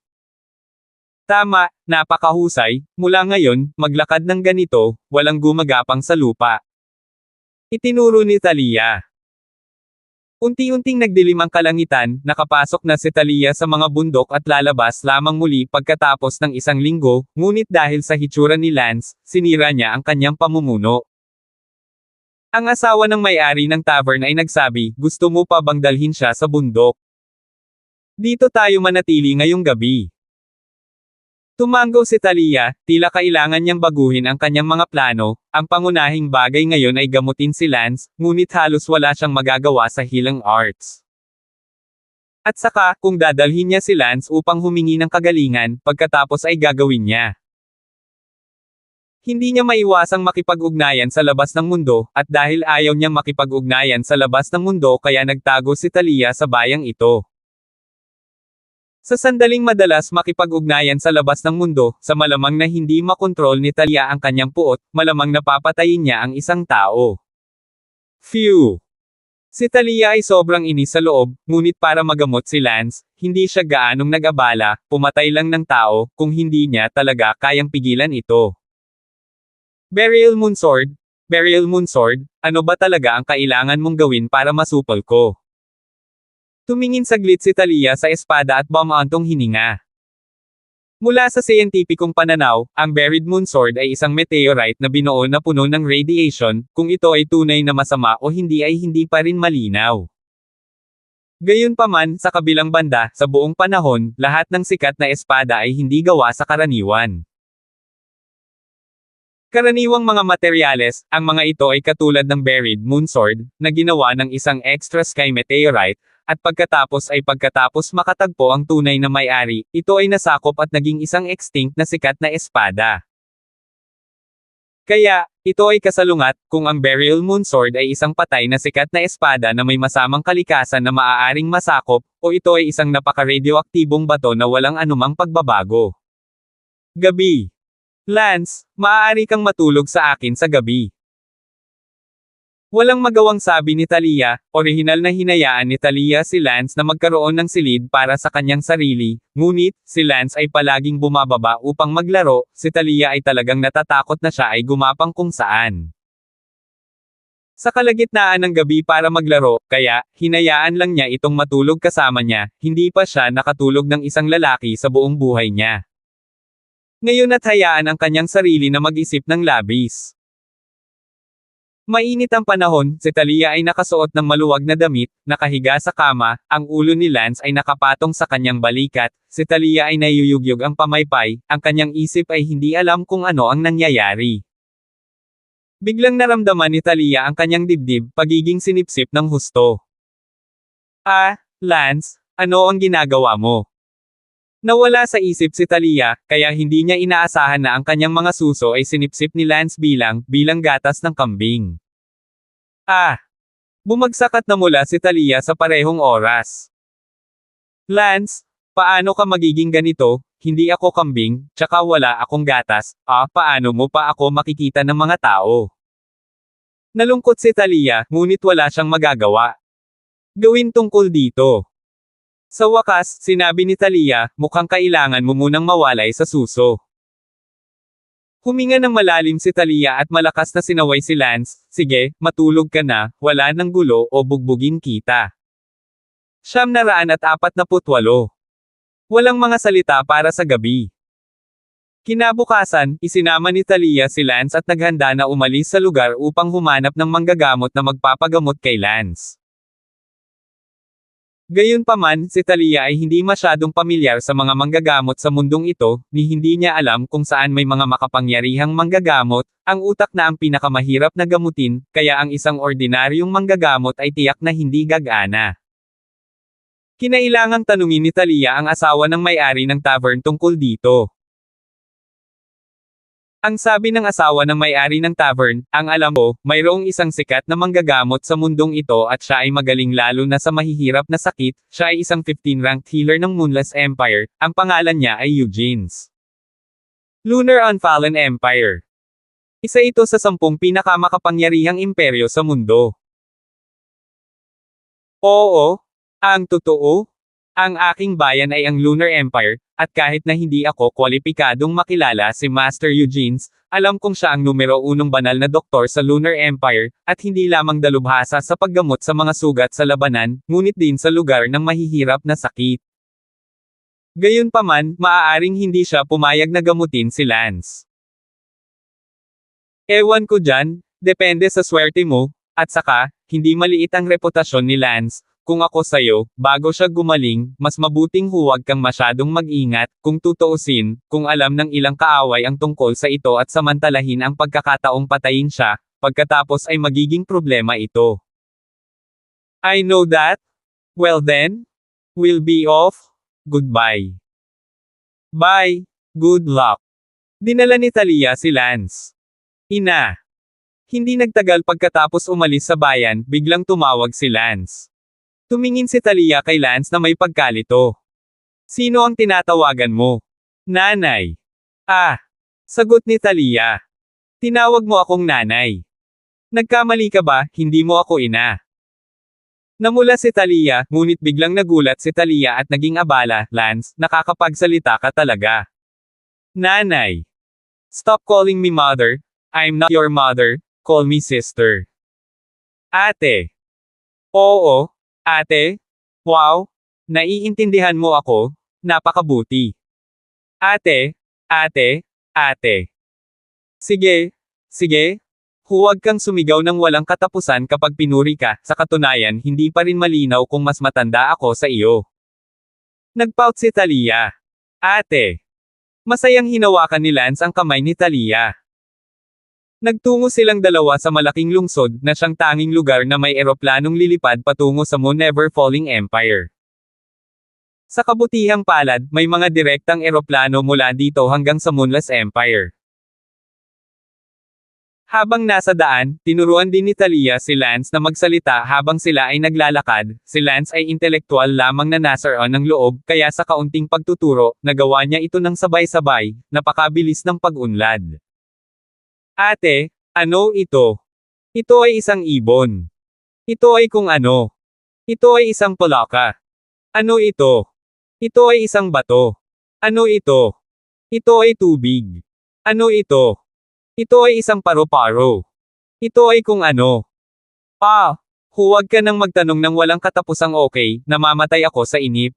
Tama, napakahusay, mula ngayon, maglakad ng ganito, walang gumagapang sa lupa. Itinuro ni Talia. Unti-unting nagdilim ang kalangitan, nakapasok na si Talia sa mga bundok at lalabas lamang muli pagkatapos ng isang linggo, ngunit dahil sa hitsura ni Lance, sinira niya ang kanyang pamumuno. Ang asawa ng may-ari ng tavern ay nagsabi, gusto mo pa bang dalhin siya sa bundok? Dito tayo manatili ngayong gabi. Tumanggo si Talia, tila kailangan niyang baguhin ang kanyang mga plano, ang pangunahing bagay ngayon ay gamutin si Lance, ngunit halos wala siyang magagawa sa healing arts. At saka, kung dadalhin niya si Lance upang humingi ng kagalingan, pagkatapos ay gagawin niya. Hindi niya maiwasang makipag-ugnayan sa labas ng mundo, at dahil ayaw niyang makipag-ugnayan sa labas ng mundo kaya nagtago si Talia sa bayang ito. Sa sandaling madalas makipag-ugnayan sa labas ng mundo, sa malamang na hindi makontrol ni Talia ang kanyang puot, malamang napapatayin niya ang isang tao. Phew! Si Talia ay sobrang inis sa loob, ngunit para magamot si Lance, hindi siya gaanong nag-abala, pumatay lang ng tao, kung hindi niya talaga kayang pigilan ito. Beryl Moonsword, Beryl Moonsword, ano ba talaga ang kailangan mong gawin para masupol ko? Tumingin saglit si Talia sa espada at bumaantong hininga. Mula sa siyentipikong pananaw, ang buried moonsword ay isang meteorite na binuo na puno ng radiation, kung ito ay tunay na masama o hindi ay hindi pa rin malinaw. Gayunpaman, sa kabilang banda, sa buong panahon, lahat ng sikat na espada ay hindi gawa sa karaniwan. Karaniwang mga materyales, ang mga ito ay katulad ng buried moonsword, na ginawa ng isang extra sky meteorite, at pagkatapos makatagpo ang tunay na may-ari, ito ay nasakop at naging isang extinct na sikat na espada. Kaya, ito ay kasalungat, kung ang Beryl Moonsword ay isang patay na sikat na espada na may masamang kalikasan na maaaring masakop, o ito ay isang napaka-radioaktibong bato na walang anumang pagbabago. Gabi. Lance, maaari kang matulog sa akin sa gabi. Walang magawang sabi ni Talia, orihinal na hinayaan ni Talia si Lance na magkaroon ng silid para sa kanyang sarili, ngunit, si Lance ay palaging bumababa upang maglaro, si Talia ay talagang natatakot na siya ay gumapang kung saan. Sa kalagitnaan ng gabi para maglaro, kaya, hinayaan lang niya itong matulog kasama niya, hindi pa siya nakatulog ng isang lalaki sa buong buhay niya. Ngayon at hayaan ang kanyang sarili na mag-isip ng labis. Mainit ang panahon, si Talia ay nakasuot ng maluwag na damit, nakahiga sa kama, ang ulo ni Lance ay nakapatong sa kanyang balikat, si Talia ay nayuyugyug ang pamaypay, ang kanyang isip ay hindi alam kung ano ang nangyayari. Biglang naramdaman ni Talia ang kanyang dibdib, pagiging sinipsip ng husto. Ah, Lance, ano ang ginagawa mo? Nawala sa isip si Talia, kaya hindi niya inaasahan na ang kanyang mga suso ay sinipsip ni Lance bilang gatas ng kambing. Ah! Bumagsak at namula si Talia sa parehong oras. Lance, paano ka magiging ganito? Hindi ako kambing, tsaka wala akong gatas, paano mo pa ako makikita ng mga tao? Nalungkot si Talia, ngunit wala siyang magagawa. Gawin tungkol dito. Sa wakas, sinabi ni Talia, mukhang kailangan mo munang mawalay sa suso. Huminga ng malalim si Talia at malakas na sinaway si Lance, sige, matulog ka na, wala nang gulo o bugbugin kita. 948. Walang mga salita para sa gabi. Kinabukasan, isinama ni Talia si Lance at naghanda na umalis sa lugar upang humanap ng manggagamot na magpapagamot kay Lance. Gayunpaman, si Talia ay hindi masyadong pamilyar sa mga manggagamot sa mundong ito, ni hindi niya alam kung saan may mga makapangyarihang manggagamot, ang utak na ang pinakamahirap na gamutin, kaya ang isang ordinaryong manggagamot ay tiyak na hindi gagana. Kinailangang tanungin ni Talia ang asawa ng may-ari ng tavern tungkol dito. Ang sabi ng asawa ng may-ari ng tavern, ang alam ko, mayroong isang sikat na manggagamot sa mundong ito at siya ay magaling lalo na sa mahihirap na sakit, siya ay isang 15-ranked healer ng Moonless Empire, ang pangalan niya ay Eugene's Lunar Unfallen Empire. Isa ito sa 10 pinakamakapangyarihang imperyo sa mundo. Oo, ang totoo? Ang aking bayan ay ang Lunar Empire, at kahit na hindi ako kwalipikadong makilala si Master Eugene's, alam kong siya ang numero 1 banal na doktor sa Lunar Empire, at hindi lamang dalubhasa sa paggamot sa mga sugat sa labanan, ngunit din sa lugar ng mahihirap na sakit. Gayunpaman, maaaring hindi siya pumayag na gamutin si Lance. Ewan ko dyan, depende sa swerte mo, at saka, hindi maliit ang reputasyon ni Lance. Kung ako sa'yo, bago siya gumaling, mas mabuting huwag kang masyadong mag-ingat, kung tutuusin, kung alam ng ilang kaaway ang tungkol sa ito at samantalahin ang pagkakataong patayin siya, pagkatapos ay magiging problema ito. I know that. Well then, we'll be off. Goodbye. Bye. Good luck. Dinala ni Talia si Lance. Ina. Hindi nagtagal pagkatapos umalis sa bayan, biglang tumawag si Lance. Tumingin si Talia kay Lance na may pagkalito. Sino ang tinatawagan mo? Nanay. Ah. Sagot ni Talia. Tinawag mo akong nanay. Nagkamali ka ba, hindi mo ako ina. Namula si Talia, ngunit biglang nagulat si Talia at naging abala, Lance, nakakapagsalita ka talaga. Nanay. Stop calling me mother. I'm not your mother, call me sister. Ate. Oo, ate. Wow. Naiintindihan mo ako, napakabuti. Ate, ate, ate. Sige, sige. Huwag kang sumigaw ng walang katapusan kapag pinuri ka, sa katunayan hindi pa rin malinaw kung mas matanda ako sa iyo. Nagpout si Talia. Ate. Masayang hinawakan ni Lance ang kamay ni Talia. Nagtungo silang dalawa sa malaking lungsod na siyang tanging lugar na may eroplanong lilipad patungo sa Moon Never Falling Empire. Sa kabutihang palad, may mga direktang eroplano mula dito hanggang sa Moonless Empire. Habang nasa daan, tinuruan din ni Talia si Lance na magsalita habang sila ay naglalakad. Si Lance ay intelektual lamang na nasaroon ng loob, kaya sa kaunting pagtuturo, nagawa niya ito ng sabay-sabay, napakabilis ng pag-unlad. Ate, ano ito? Ito ay isang ibon. Ito ay kung ano. Ito ay isang palaka. Ano ito? Ito ay isang bato. Ano ito? Ito ay tubig. Ano ito? Ito ay isang paro-paro. Ito ay kung ano. Huwag ka nang magtanong ng walang katapusang okay, namamatay ako sa inip.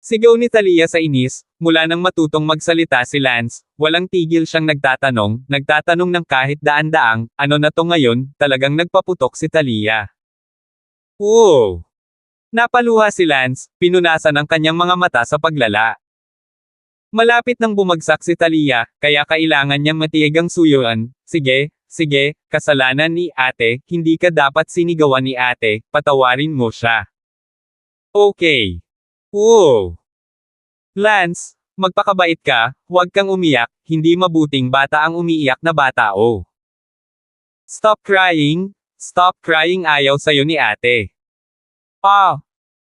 Sigaw ni Talia sa inis, mula nang matutong magsalita si Lance, walang tigil siyang nagtatanong ng kahit daan-daang, ano na to ngayon, talagang nagpaputok si Talia. Wow! Napaluha si Lance, pinunasan ang kanyang mga mata sa paglala. Malapit nang bumagsak si Talia, kaya kailangan niyang matiigang suyuan. Sige, sige, kasalanan ni ate, hindi ka dapat sinigawan ni ate, patawarin mo siya. Okay. Wow. Lance, magpakabait ka, huwag kang umiyak, hindi mabuting bata ang umiiyak na bata o. Stop crying ayaw sayo ni ate.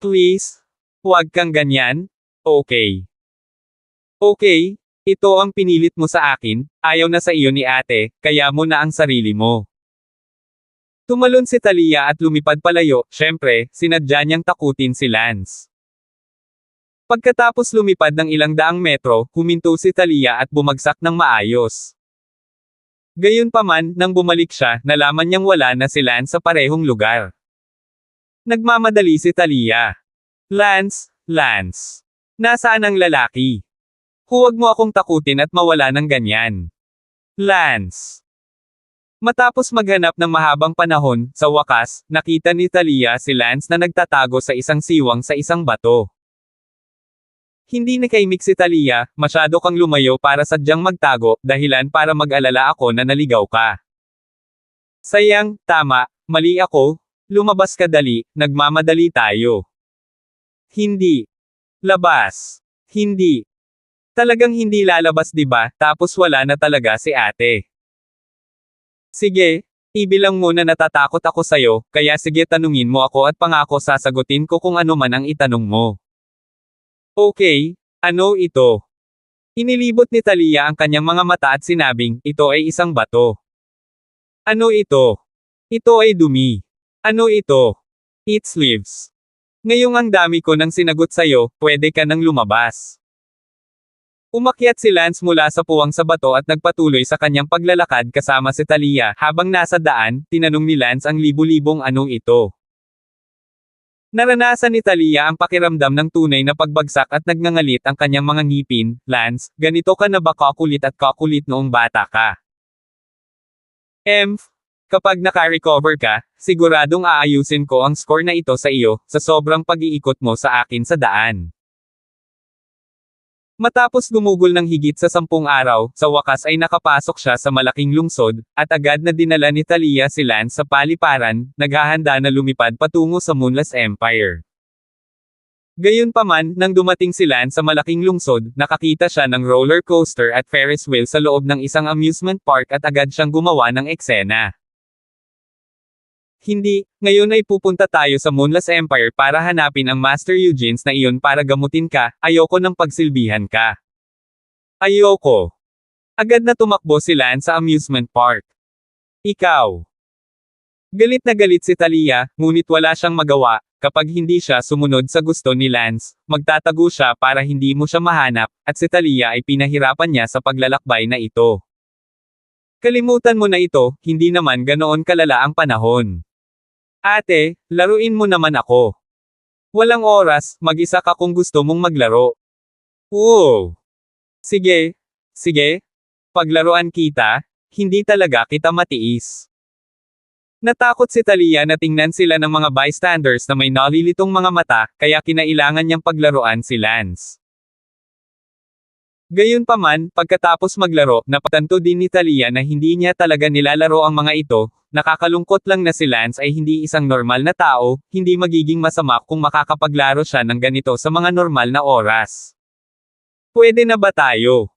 Please, huwag kang ganyan, okay. Okay, ito ang pinilit mo sa akin, ayaw na sa iyo ni ate, kaya mo na ang sarili mo. Tumalon si Talia at lumipad palayo, syempre, sinadya niyang takutin si Lance. Pagkatapos lumipad ng ilang daang metro, huminto si Talia at bumagsak ng maayos. Gayunpaman, nang bumalik siya, nalaman niyang wala na si Lance sa parehong lugar. Nagmamadali si Talia. Lance, nasaan ang lalaki? Huwag mo akong takutin at mawala ng ganyan. Lance. Matapos maghanap ng mahabang panahon, sa wakas, nakita ni Talia si Lance na nagtatago sa isang siwang sa isang bato. Hindi nakaimik si Talia, masyado kang lumayo para sadyang magtago, dahilan para mag-alala ako na naligaw ka. Sayang, tama, mali ako, lumabas ka dali, nagmamadali tayo. Hindi. Labas. Hindi. Talagang hindi lalabas 'di ba, tapos wala na talaga si ate. Sige, ibilang mo na natatakot ako sayo, kaya sige tanungin mo ako at pangako sasagutin ko kung ano man ang itanong mo. Okay, ano ito? Inilibot ni Talia ang kanyang mga mata at sinabing, ito ay isang bato. Ano ito? Ito ay dumi. Ano ito? It's leaves. Ngayong ang dami ko nang sinagot sayo, pwede ka nang lumabas. Umakyat si Lance mula sa puwang sa bato at nagpatuloy sa kanyang paglalakad kasama si Talia. Habang nasa daan, tinanong ni Lance ang libu-libong anong ito. Naranasan ni Talia ang pakiramdam ng tunay na pagbagsak at nagngangalit ang kanyang mga ngipin. Lance, ganito ka na ba kakulit at kakulit noong bata ka? Kapag naka-recover ka, siguradong aayusin ko ang score na ito sa iyo, sa sobrang pag-iikot mo sa akin sa daan. Matapos gumugol ng higit sa 10 araw, sa wakas ay nakapasok siya sa malaking lungsod, at agad na dinala ni Talia si Lance sa paliparan, naghahanda na lumipad patungo sa Moonless Empire. Gayunpaman, nang dumating si Lance sa malaking lungsod, nakakita siya ng roller coaster at Ferris wheel sa loob ng isang amusement park at agad siyang gumawa ng eksena. Hindi, ngayon ay pupunta tayo sa Moonless Empire para hanapin ang Master Eugenes na iyon para gamutin ka, ayoko ng pagsilbihan ka. Ayoko. Agad na tumakbo si Lance sa amusement park. Ikaw. Galit na galit si Talia, ngunit wala siyang magawa, kapag hindi siya sumunod sa gusto ni Lance, magtatago siya para hindi mo siya mahanap, at si Talia ay pinahirapan niya sa paglalakbay na ito. Kalimutan mo na ito, hindi naman ganoon kalala ang panahon. Ate, laruin mo naman ako. Walang oras, mag-isa ka kung gusto mong maglaro. Oo. Sige. Sige. Paglaruan kita, hindi talaga kita matiis. Natakot si Talia na tingnan sila ng mga bystanders na may nalilitong mga mata, kaya kinailangan niyang paglaruan si Lance. Gayunpaman, pagkatapos maglaro, napatanto din ni Talia na hindi niya talaga nilalaro ang mga ito, nakakalungkot lang na si Lance ay hindi isang normal na tao, hindi magiging masama kung makakapaglaro siya ng ganito sa mga normal na oras. Pwede na ba tayo?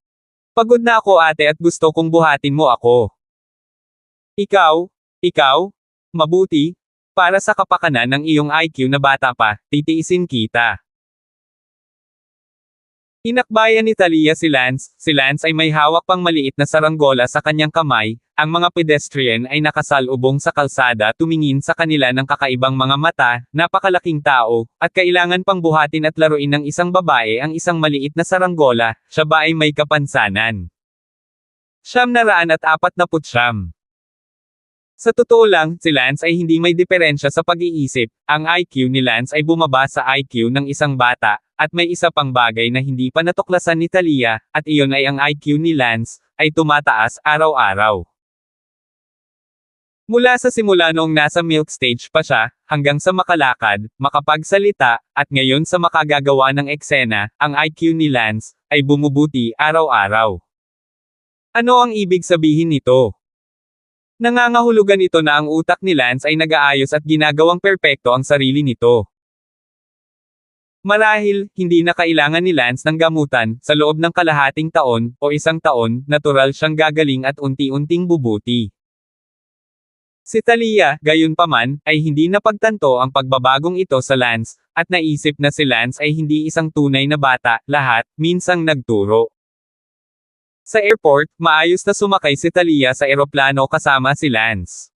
Pagod na ako ate at gusto kong buhatin mo ako. Ikaw, mabuti, para sa kapakanan ng iyong IQ na bata pa, titiisin kita. Inakbayan ni Talia si Lance ay may hawak pang maliit na saranggola sa kanyang kamay, ang mga pedestrian ay nakasalubong sa kalsada tumingin sa kanila ng kakaibang mga mata, napakalaking tao, at kailangan pang buhatin at laruin ng isang babae ang isang maliit na saranggola, siya ba ay may kapansanan? 949. Sa totoo lang, si Lance ay hindi may diferensya sa pag-iisip, ang IQ ni Lance ay bumaba sa IQ ng isang bata, at may isa pang bagay na hindi pa natuklasan ni Talia, at iyon ay ang IQ ni Lance, ay tumataas araw-araw. Mula sa simula noong nasa milk stage pa siya, hanggang sa makalakad, makapagsalita, at ngayon sa makagagawa ng eksena, ang IQ ni Lance, ay bumubuti araw-araw. Ano ang ibig sabihin nito? Nangangahulugan ito na ang utak ni Lance ay nag-aayos at ginagawang perpekto ang sarili nito. Marahil, hindi na kailangan ni Lance ng gamutan, sa loob ng kalahating taon, o isang taon, natural siyang gagaling at unti-unting bubuti. Si Talia, gayunpaman, ay hindi napagtanto ang pagbabagong ito sa Lance, at naisip na si Lance ay hindi isang tunay na bata, lahat, minsang nagturo. Sa airport, maayos na sumakay si Talia sa eroplano kasama si Lance.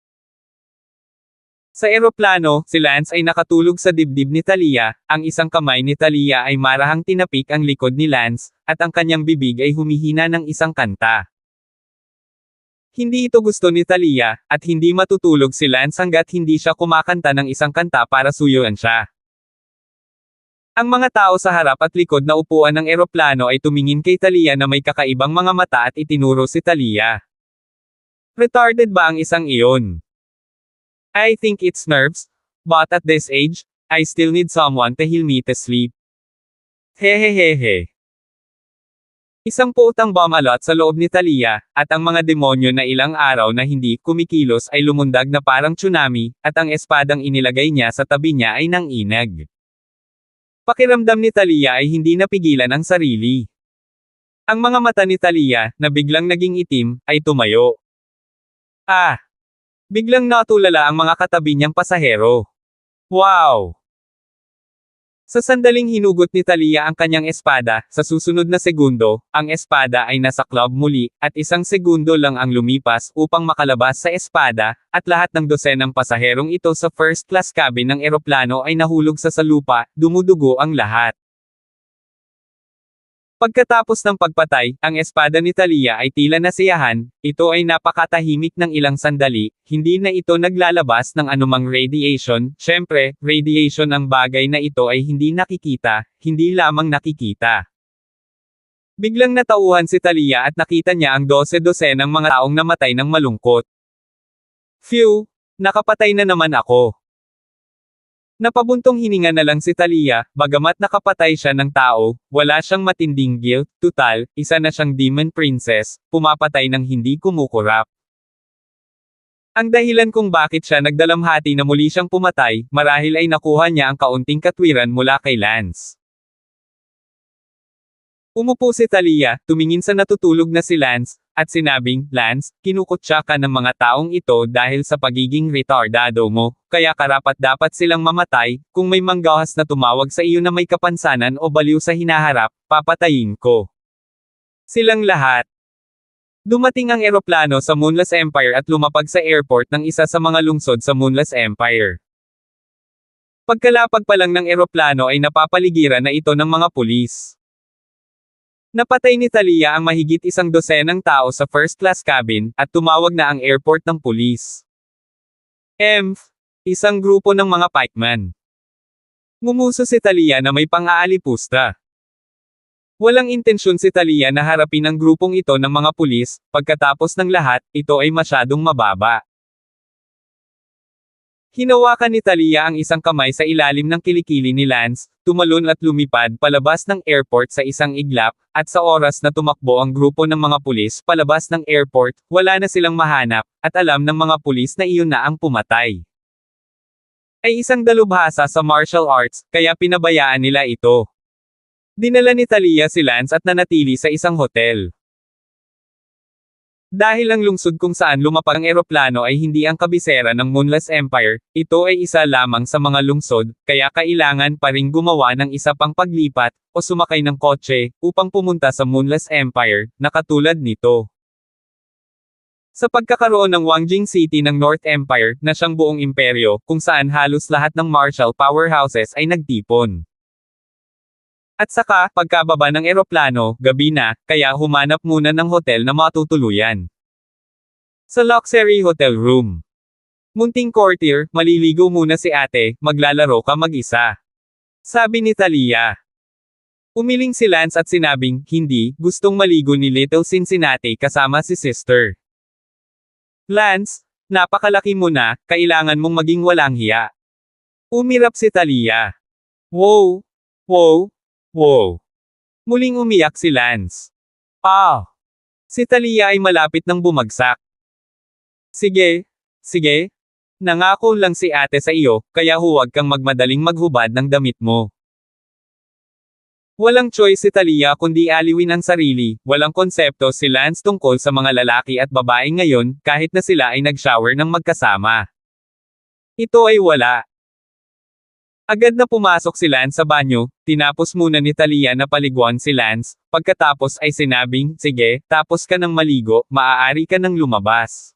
Sa eroplano, si Lance ay nakatulog sa dibdib ni Talia, ang isang kamay ni Talia ay marahang tinapik ang likod ni Lance, at ang kanyang bibig ay humihina ng isang kanta. Hindi ito gusto ni Talia, at hindi matutulog si Lance hanggat hindi siya kumakanta ng isang kanta para suyuan siya. Ang mga tao sa harap at likod na upuan ng eroplano ay tumingin kay Talia na may kakaibang mga mata at itinuro si Talia. Retarded ba ang isang iyon? I think it's nerves, but at this age, I still need someone to heal me to sleep. Hehehehe. Isang puutang bumalot sa loob ni Talia, at ang mga demonyo na ilang araw na hindi kumikilos ay lumundag na parang tsunami, at ang espadang inilagay niya sa tabi niya ay nanginag. Pakiramdam ni Talia ay hindi napigilan ang sarili. Ang mga mata ni Talia, na biglang naging itim, ay tumayo. Biglang natulala ang mga katabi niyang pasahero. Wow! Sa sandaling hinugot ni Talia ang kanyang espada, sa susunod na segundo, ang espada ay nasa club muli, at isang segundo lang ang lumipas upang makalabas sa espada, at lahat ng dosenang pasaherong ito sa first class cabin ng eroplano ay nahulog sa lupa, dumudugo ang lahat. Pagkatapos ng pagpatay, ang espada ni Talia ay tila nasiyahan, ito ay napakatahimik ng ilang sandali, hindi na ito naglalabas ng anumang radiation, syempre, radiation ang bagay na ito ay hindi nakikita, hindi lamang nakikita. Biglang natauhan si Talia at nakita niya ang 12-dosenang mga taong namatay ng malungkot. Phew! Nakapatay na naman ako. Napabuntong hininga na lang si Talia, bagamat nakapatay siya ng tao, wala siyang matinding guilt, tutal, isa na siyang demon princess, pumapatay ng hindi kumukurap. Ang dahilan kung bakit siya nagdalamhati na muli siyang pumatay, marahil ay nakuha niya ang kaunting katwiran mula kay Lance. Umupo si Talia, tumingin sa natutulog na si Lance, at sinabing, Lance, kinukutya ka ng mga taong ito dahil sa pagiging retardado mo, kaya karapat-dapat silang mamatay, kung may manggahas na tumawag sa iyo na may kapansanan o baliw sa hinaharap, papatayin ko. Silang lahat. Dumating ang eroplano sa Moonless Empire at lumapag sa airport ng isa sa mga lungsod sa Moonless Empire. Pagkalapag pa lang ng eroplano ay napapaligiran na ito ng mga pulis. Napatay ni Talia ang mahigit 100 tao sa first-class cabin, at tumawag na ang airport ng pulis. Isang grupo ng mga pikeman. Ngumuso si Talia na may pang-aalipusta. Walang intensyon si Talia na harapin ang grupong ito ng mga pulis, pagkatapos ng lahat, ito ay masyadong mababa. Hinawakan ni Talia ang isang kamay sa ilalim ng kilikili ni Lance, tumalon at lumipad palabas ng airport sa isang iglap, at sa oras na tumakbo ang grupo ng mga pulis palabas ng airport, wala na silang mahanap, at alam ng mga pulis na iyon na ang pumatay. Ay isang dalubhasa sa martial arts, kaya pinabayaan nila ito. Dinala ni Talia si Lance at nanatili sa isang hotel. Dahil ang lungsod kung saan lumapag ang eroplano ay hindi ang kabisera ng Moonless Empire, ito ay isa lamang sa mga lungsod, kaya kailangan pa ring gumawa ng isa pang paglipat, o sumakay ng kotse, upang pumunta sa Moonless Empire, na katulad nito. Sa pagkakaroon ng Wangjing City ng North Empire, na siyang buong imperyo, kung saan halos lahat ng martial powerhouses ay nagtipon. At saka, pagkababa ng eroplano, gabi na, kaya humanap muna ng hotel na matutuluyan. Sa luxury hotel room. Munting courtier, maliligo muna si ate, maglalaro ka mag-isa. Sabi ni Talia. Umiling si Lance at sinabing, hindi, gustong maligo ni Little Cincinnati kasama si sister. Lance, napakalaki mo na, kailangan mong maging walang hiya. Umirap si Talia. Wow! Wow! Wow! Muling umiyak si Lance. Si Talia ay malapit nang bumagsak. Sige, nangako lang si ate sa iyo, kaya huwag kang magmadaling maghubad ng damit mo. Walang choice si Talia kundi aliwin ang sarili, walang konsepto si Lance tungkol sa mga lalaki at babae ngayon, kahit na sila ay nag-shower ng magkasama. Ito ay wala. Agad na pumasok si Lance sa banyo, tinapos muna ni Talia na paliguan si Lance, pagkatapos ay sinabing, sige, tapos ka ng maligo, maaari ka nang lumabas.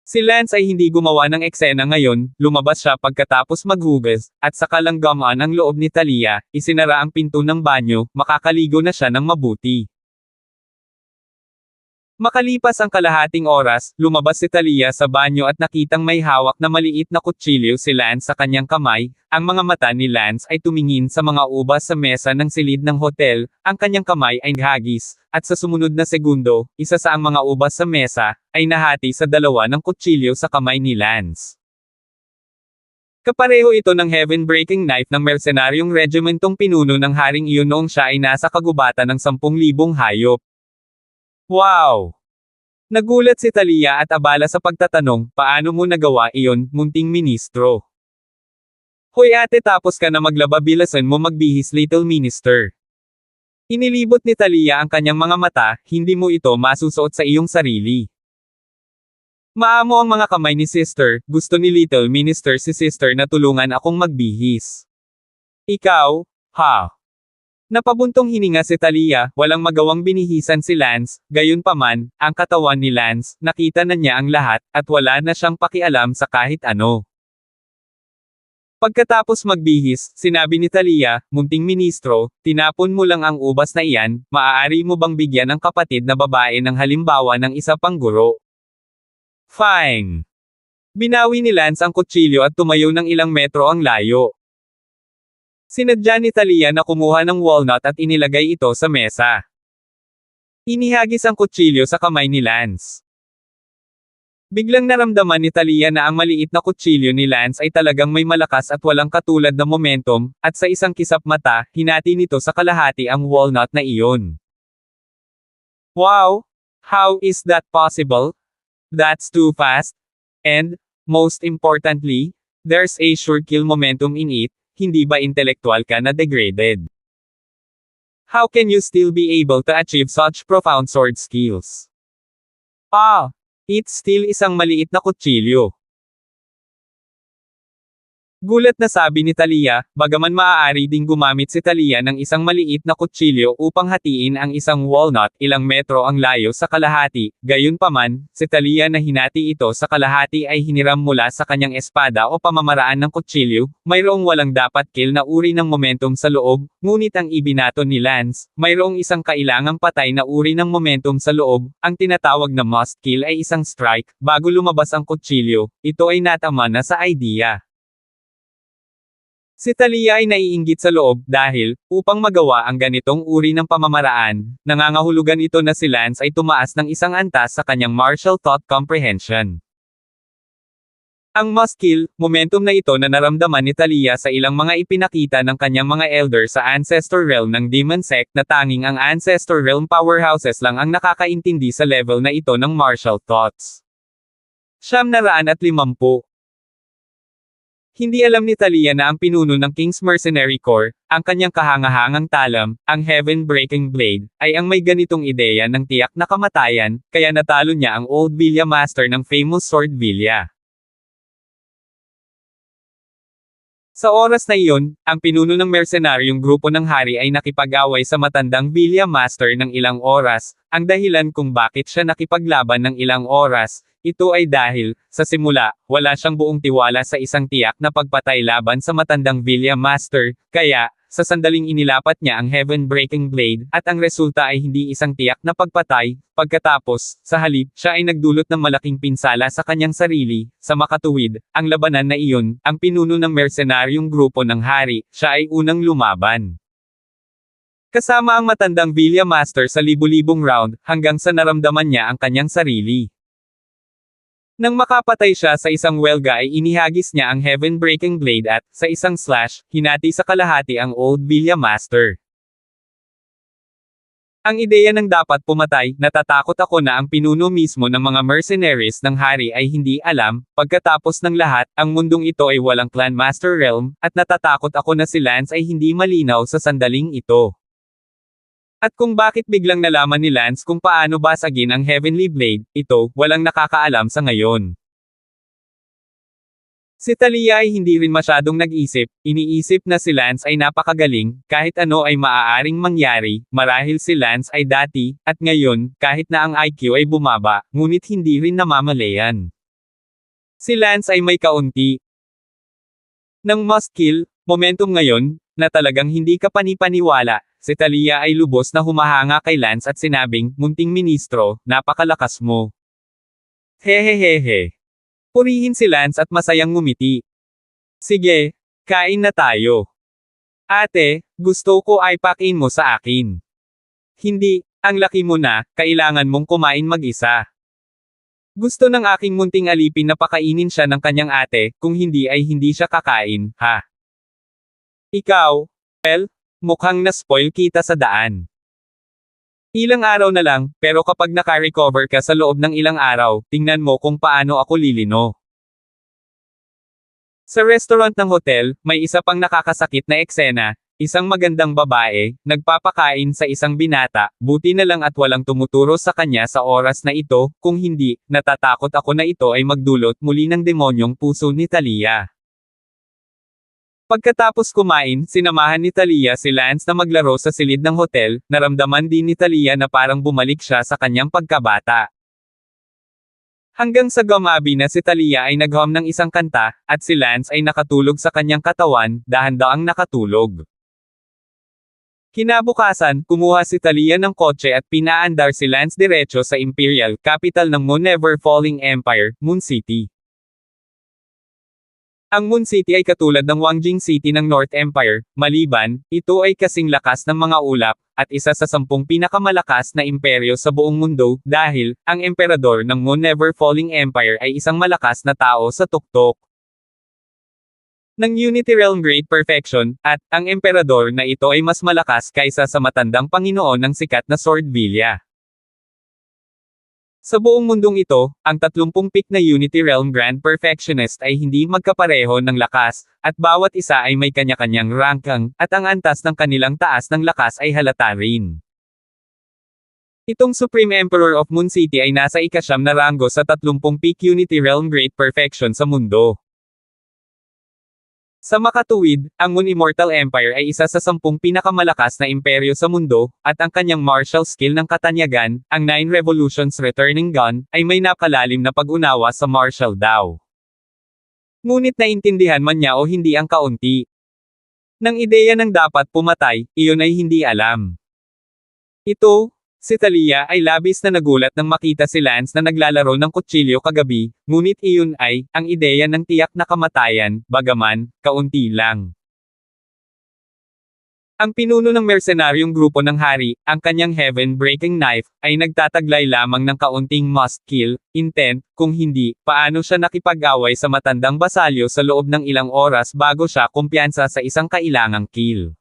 Si Lance ay hindi gumawa ng eksena ngayon, lumabas siya pagkatapos maghugas, at saka lang gumaan ang loob ni Talia, isinara ang pinto ng banyo, makakaligo na siya ng mabuti. Makalipas ang kalahating oras, lumabas si Talia sa banyo at nakitang may hawak na maliit na kutsilyo si Lance sa kanyang kamay, ang mga mata ni Lance ay tumingin sa mga ubas sa mesa ng silid ng hotel, ang kanyang kamay ay naghagis, at sa sumunod na segundo, isa sa ang mga ubas sa mesa, ay nahati sa dalawa ng kutsilyo sa kamay ni Lance. Kapareho ito ng heaven-breaking knife ng mercenaryong regimentong pinuno ng haring iyon noong siya ay nasa kagubatan ng 10,000 hayop. Wow! Nagulat si Talia at abala sa pagtatanong, paano mo nagawa iyon, munting ministro? Hoy ate, tapos ka na maglaba, bilasan mo magbihis, little minister. Inilibot ni Talia ang kanyang mga mata, hindi mo ito masusuot sa iyong sarili. Maamo ang mga kamay ni sister, gusto ni little minister si sister na tulungan akong magbihis. Ikaw, ha? Napabuntong hininga si Talia, walang magawang binihisan si Lance, gayunpaman, ang katawan ni Lance, nakita na niya ang lahat, at wala na siyang pakialam sa kahit ano. Pagkatapos magbihis, sinabi ni Talia, munting ministro, tinapon mo lang ang ubas na iyan, maaari mo bang bigyan ang kapatid na babae ng halimbawa ng isa pang guro? Fine. Binawi ni Lance ang kutsilyo at tumayo ng ilang metro ang layo. Sinadya ni Talia na kumuha ng walnut at inilagay ito sa mesa. Inihagis ang kutsilyo sa kamay ni Lance. Biglang naramdaman ni Talia na ang maliit na kutsilyo ni Lance ay talagang may malakas at walang katulad na momentum, at sa isang kisap mata, hinati nito sa kalahati ang walnut na iyon. Wow! How is that possible? That's too fast. And, most importantly, there's a sure kill momentum in it. Hindi ba intelektual ka na degraded? How can you still be able to achieve such profound sword skills? It's still isang maliit na kutsilyo. Gulat na sabi ni Talia, bagaman maaari ding gumamit si Talia ng isang maliit na kutsilyo upang hatiin ang isang walnut, ilang metro ang layo sa kalahati, gayunpaman, si Talia na hinati ito sa kalahati ay hiniram mula sa kanyang espada o pamamaraan ng kutsilyo, mayroong walang dapat kill na uri ng momentum sa loob, ngunit ang ibinato ni Lance, mayroong isang kailangang patay na uri ng momentum sa loob, ang tinatawag na must kill ay isang strike, bago lumabas ang kutsilyo, ito ay natama na sa idea. Si Talia ay naiinggit sa loob dahil, upang magawa ang ganitong uri ng pamamaraan, nangangahulugan ito na si Lance ay tumaas ng isang antas sa kanyang martial thought comprehension. Ang must kill, momentum na ito na naramdaman ni Talia sa ilang mga ipinakita ng kanyang mga elder sa Ancestor Realm ng Demon Sect na tanging ang Ancestor Realm powerhouses lang ang nakakaintindi sa level na ito ng martial thoughts. 950. Hindi alam ni Talia na ang pinuno ng King's Mercenary Corps, ang kanyang kahangahangang talam, ang Heaven-Breaking Blade, ay ang may ganitong ideya ng tiyak na kamatayan, kaya natalo niya ang Old Villa Master ng famous Sword Villa. Sa oras na iyon, ang pinuno ng mercenaryong grupo ng hari ay nakipag-away sa matandang Villa Master ng ilang oras, ang dahilan kung bakit siya nakipaglaban ng ilang oras, ito ay dahil, sa simula, wala siyang buong tiwala sa isang tiyak na pagpatay laban sa matandang Villa Master, kaya, sa sandaling inilapat niya ang Heaven-Breaking Blade, at ang resulta ay hindi isang tiyak na pagpatay, pagkatapos, sa halip, siya ay nagdulot ng malaking pinsala sa kanyang sarili, sa makatuwid, ang labanan na iyon, ang pinuno ng mercenaryong grupo ng hari, siya ay unang lumaban. Kasama ang matandang Villa Master sa libu-libong round, hanggang sa naramdaman niya ang kanyang sarili. Nang makapatay siya sa isang welga ay inihagis niya ang Heaven-Breaking Blade at, sa isang slash, hinati sa kalahati ang Old Villa Master. Ang ideya ng dapat pumatay, natatakot ako na ang pinuno mismo ng mga mercenaries ng hari ay hindi alam, pagkatapos ng lahat, ang mundong ito ay walang Clan Master Realm, at natatakot ako na si Lance ay hindi malinaw sa sandaling ito. At kung bakit biglang nalaman ni Lance kung paano basagin ang Heavenly Blade, ito, walang nakakaalam sa ngayon. Si Talia ay hindi rin masyadong nag-isip, iniisip na si Lance ay napakagaling, kahit ano ay maaaring mangyari, marahil si Lance ay dati, at ngayon, kahit na ang IQ ay bumaba, ngunit hindi rin namamalayan. Si Lance ay may kaunti ng must kill, momentum ngayon, na talagang hindi ka panipaniwala. Si Talia ay lubos na humahanga kay Lance at sinabing, munting ministro, napakalakas mo. Hehehehe. Purihin si Lance at masayang ngumiti. Sige, kain na tayo. Ate, gusto ko ay pakin mo sa akin. Hindi, ang laki mo na, kailangan mong kumain mag-isa. Gusto ng aking munting alipin na pakainin siya ng kanyang ate, kung hindi ay hindi siya kakain, ha? Ikaw, well, mukhang na-spoil kita sa daan. Ilang araw na lang, pero kapag naka-recover ka sa loob ng ilang araw, tingnan mo kung paano ako lilino. Sa restaurant ng hotel, may isa pang nakakasakit na eksena, isang magandang babae, nagpapakain sa isang binata, buti na lang at walang tumuturo sa kanya sa oras na ito, kung hindi, natatakot ako na ito ay magdulot muli ng demonyong puso ni Talia. Pagkatapos kumain, sinamahan ni Talia si Lance na maglaro sa silid ng hotel, naramdaman din ni Talia na parang bumalik siya sa kanyang pagkabata. Hanggang sa gumabi na si Talia ay naghum ng isang kanta, at si Lance ay nakatulog sa kanyang katawan, dahan-daang nakatulog. Kinabukasan, kumuha si Talia ng kotse at pinaandar si Lance diretso sa Imperial, capital ng Moon Never Falling Empire, Moon City. Ang Moon City ay katulad ng Wangjing City ng North Empire, maliban, ito ay kasing lakas ng mga ulap, at isa sa 10 pinakamalakas na imperyo sa buong mundo, dahil, ang emperador ng Moon Never Falling Empire ay isang malakas na tao sa tuktok ng Unity Realm Great Perfection, at, ang emperador na ito ay mas malakas kaysa sa matandang Panginoon ng sikat na Sword Villa. Sa buong mundong ito, ang 30 pick na Unity Realm Grand Perfectionist ay hindi magkapareho ng lakas, at bawat isa ay may kanya-kanyang ranking, at ang antas ng kanilang taas ng lakas ay halata rin. Itong Supreme Emperor of Moon City ay nasa ika-9 na ranggo sa 30 pick Unity Realm Great Perfection sa mundo. Sa makatuwid, ang Moon Immortal Empire ay isa sa 10 pinakamalakas na imperyo sa mundo, at ang kanyang martial skill ng katanyagan, ang 9 Revolutions Returning Gun, ay may napakalalim na pag-unawa sa martial Dao. Ngunit naintindihan man niya o hindi ang kaunti ng ideya ng dapat pumatay, iyon ay hindi alam. Ito, si Talia ay labis na nagulat nang makita si Lance na naglalaro ng kutsilyo kagabi, ngunit iyon ay, ang ideya ng tiyak na kamatayan, bagaman, kaunti lang. Ang pinuno ng mercenaryong grupo ng hari, ang kanyang heaven-breaking knife, ay nagtataglay lamang ng kaunting must-kill intent, kung hindi, paano siya nakipag-away sa matandang basalyo sa loob ng ilang oras bago siya kumpiyansa sa isang kailangang kill.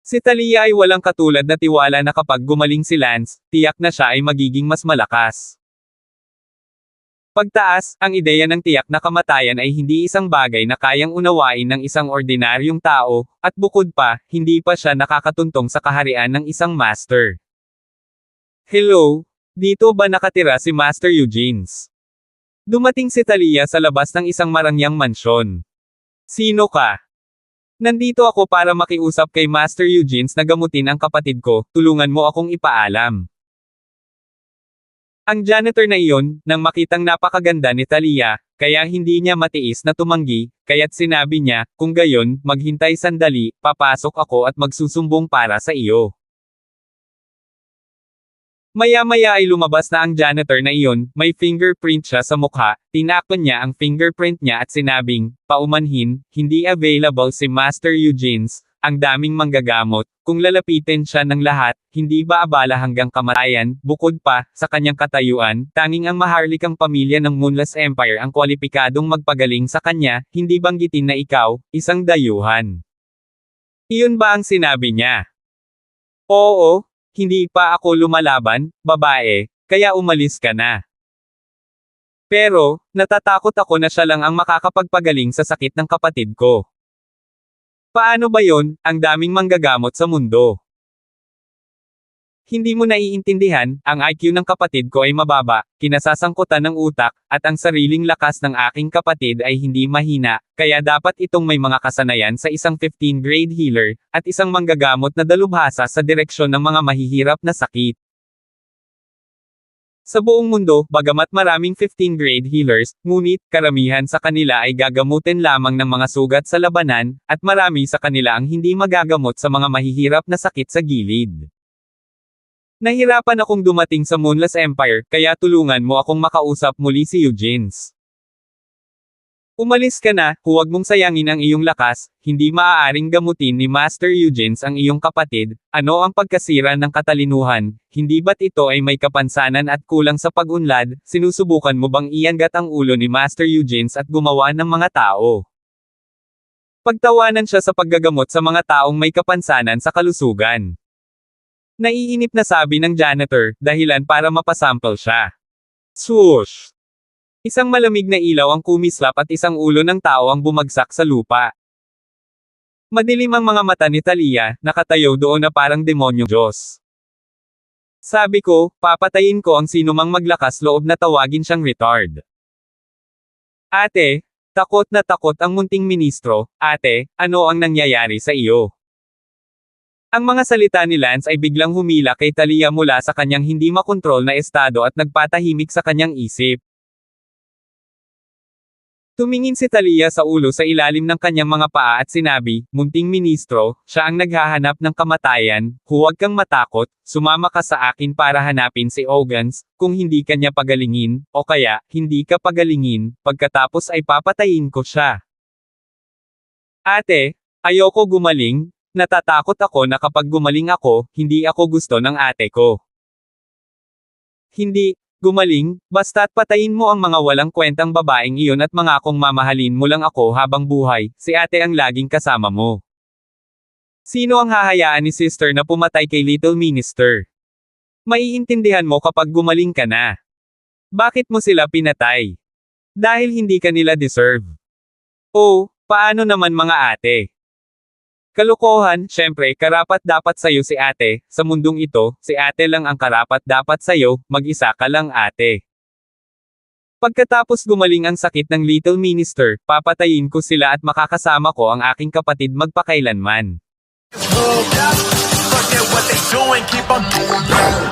Si Talia ay walang katulad na tiwala na kapag gumaling si Lance, tiyak na siya ay magiging mas malakas. Pagtaas, ang ideya ng tiyak na kamatayan ay hindi isang bagay na kayang unawain ng isang ordinaryong tao, at bukod pa, hindi pa siya nakakatuntong sa kaharian ng isang master. Hello? Dito ba nakatira si Master Eugenes? Dumating si Talia sa labas ng isang marangyang mansyon. Sino ka? Nandito ako para makiusap kay Master Eugenes na gamutin ang kapatid ko, tulungan mo akong ipaalam. Ang janitor na iyon, nang makitang napakaganda ni Talia, kaya hindi niya matiis na tumanggi, kaya't sinabi niya, kung gayon, maghintay sandali, papasok ako at magsusumbong para sa iyo. Maya-maya ay lumabas na ang janitor na iyon, may fingerprint siya sa mukha, tinakpan niya ang fingerprint niya at sinabing, paumanhin, hindi available si Master Eugenes, ang daming manggagamot, kung lalapitin siya ng lahat, hindi ba abala hanggang kamatayan, bukod pa, sa kanyang katayuan, tanging ang maharlikang pamilya ng Moonless Empire ang kwalipikadong magpagaling sa kanya, hindi banggitin na ikaw, isang dayuhan. Iyon ba ang sinabi niya? Oo, hindi pa ako lumalaban, babae, kaya umalis ka na. Pero, natatakot ako na siya lang ang makakapagpagaling sa sakit ng kapatid ko. Paano ba yon? Ang daming manggagamot sa mundo. Hindi mo naiintindihan, ang IQ ng kapatid ko ay mababa, kinasasangkutan ng utak, at ang sariling lakas ng aking kapatid ay hindi mahina, kaya dapat itong may mga kasanayan sa isang 15th-grade healer, at isang manggagamot na dalubhasa sa direksyon ng mga mahihirap na sakit. Sa buong mundo, bagamat maraming 15th-grade healers, ngunit, karamihan sa kanila ay gagamutin lamang ng mga sugat sa labanan, at marami sa kanila ang hindi magagamot sa mga mahihirap na sakit sa gilid. Nahirapan akong dumating sa Moonless Empire, kaya tulungan mo akong makausap muli si Eugenes. Umalis ka na, huwag mong sayangin ang iyong lakas, hindi maaaring gamutin ni Master Eugenes ang iyong kapatid, ano ang pagkasira ng katalinuhan, hindi ba't ito ay may kapansanan at kulang sa pag-unlad, sinusubukan mo bang iangat ang ulo ni Master Eugenes at gumawa ng mga tao? Pagtawanan siya sa paggagamot sa mga taong may kapansanan sa kalusugan. Naiinip na sabi ng janitor, dahilan para mapasample siya. Swoosh! Isang malamig na ilaw ang kumislap at isang ulo ng tao ang bumagsak sa lupa. Madilim ang mga mata ni Talia, nakatayo doon na parang demonyong Diyos. Sabi ko, papatayin ko ang sinumang maglakas loob na tawagin siyang retard. Ate, takot na takot ang munting ministro, ate, ano ang nangyayari sa iyo? Ang mga salita ni Lance ay biglang humila kay Talia mula sa kanyang hindi makontrol na estado at nagpatahimik sa kanyang isip. Tumingin si Talia sa ulo sa ilalim ng kanyang mga paa at sinabi, munting ministro, siya ang naghahanap ng kamatayan, huwag kang matakot, sumama ka sa akin para hanapin si Ogans, kung hindi kanya pagalingin, o kaya, hindi ka pagalingin, pagkatapos ay papatayin ko siya. Ate, ayoko gumaling, natatakot ako na kapag gumaling ako, hindi ako gusto ng ate ko. Hindi gumaling, basta't patayin mo ang mga walang kwentang babaeng iyon at mangakong mamahalin mo lang ako habang buhay, si ate ang laging kasama mo. Sino ang hahayaan ni sister na pumatay kay Little Minister? Maiintindihan mo kapag gumaling ka na. Bakit mo sila pinatay? Dahil hindi ka nila deserve. Oh, paano naman mga ate? Kalokohan, syempre, karapat dapat sa'yo si ate, sa mundong ito, si ate lang ang karapat dapat sa'yo, mag-isa ka lang ate. Pagkatapos gumaling ang sakit ng Little Minister, papatayin ko sila at makakasama ko ang aking kapatid magpakailanman. Forget what they doing, keep on doing that.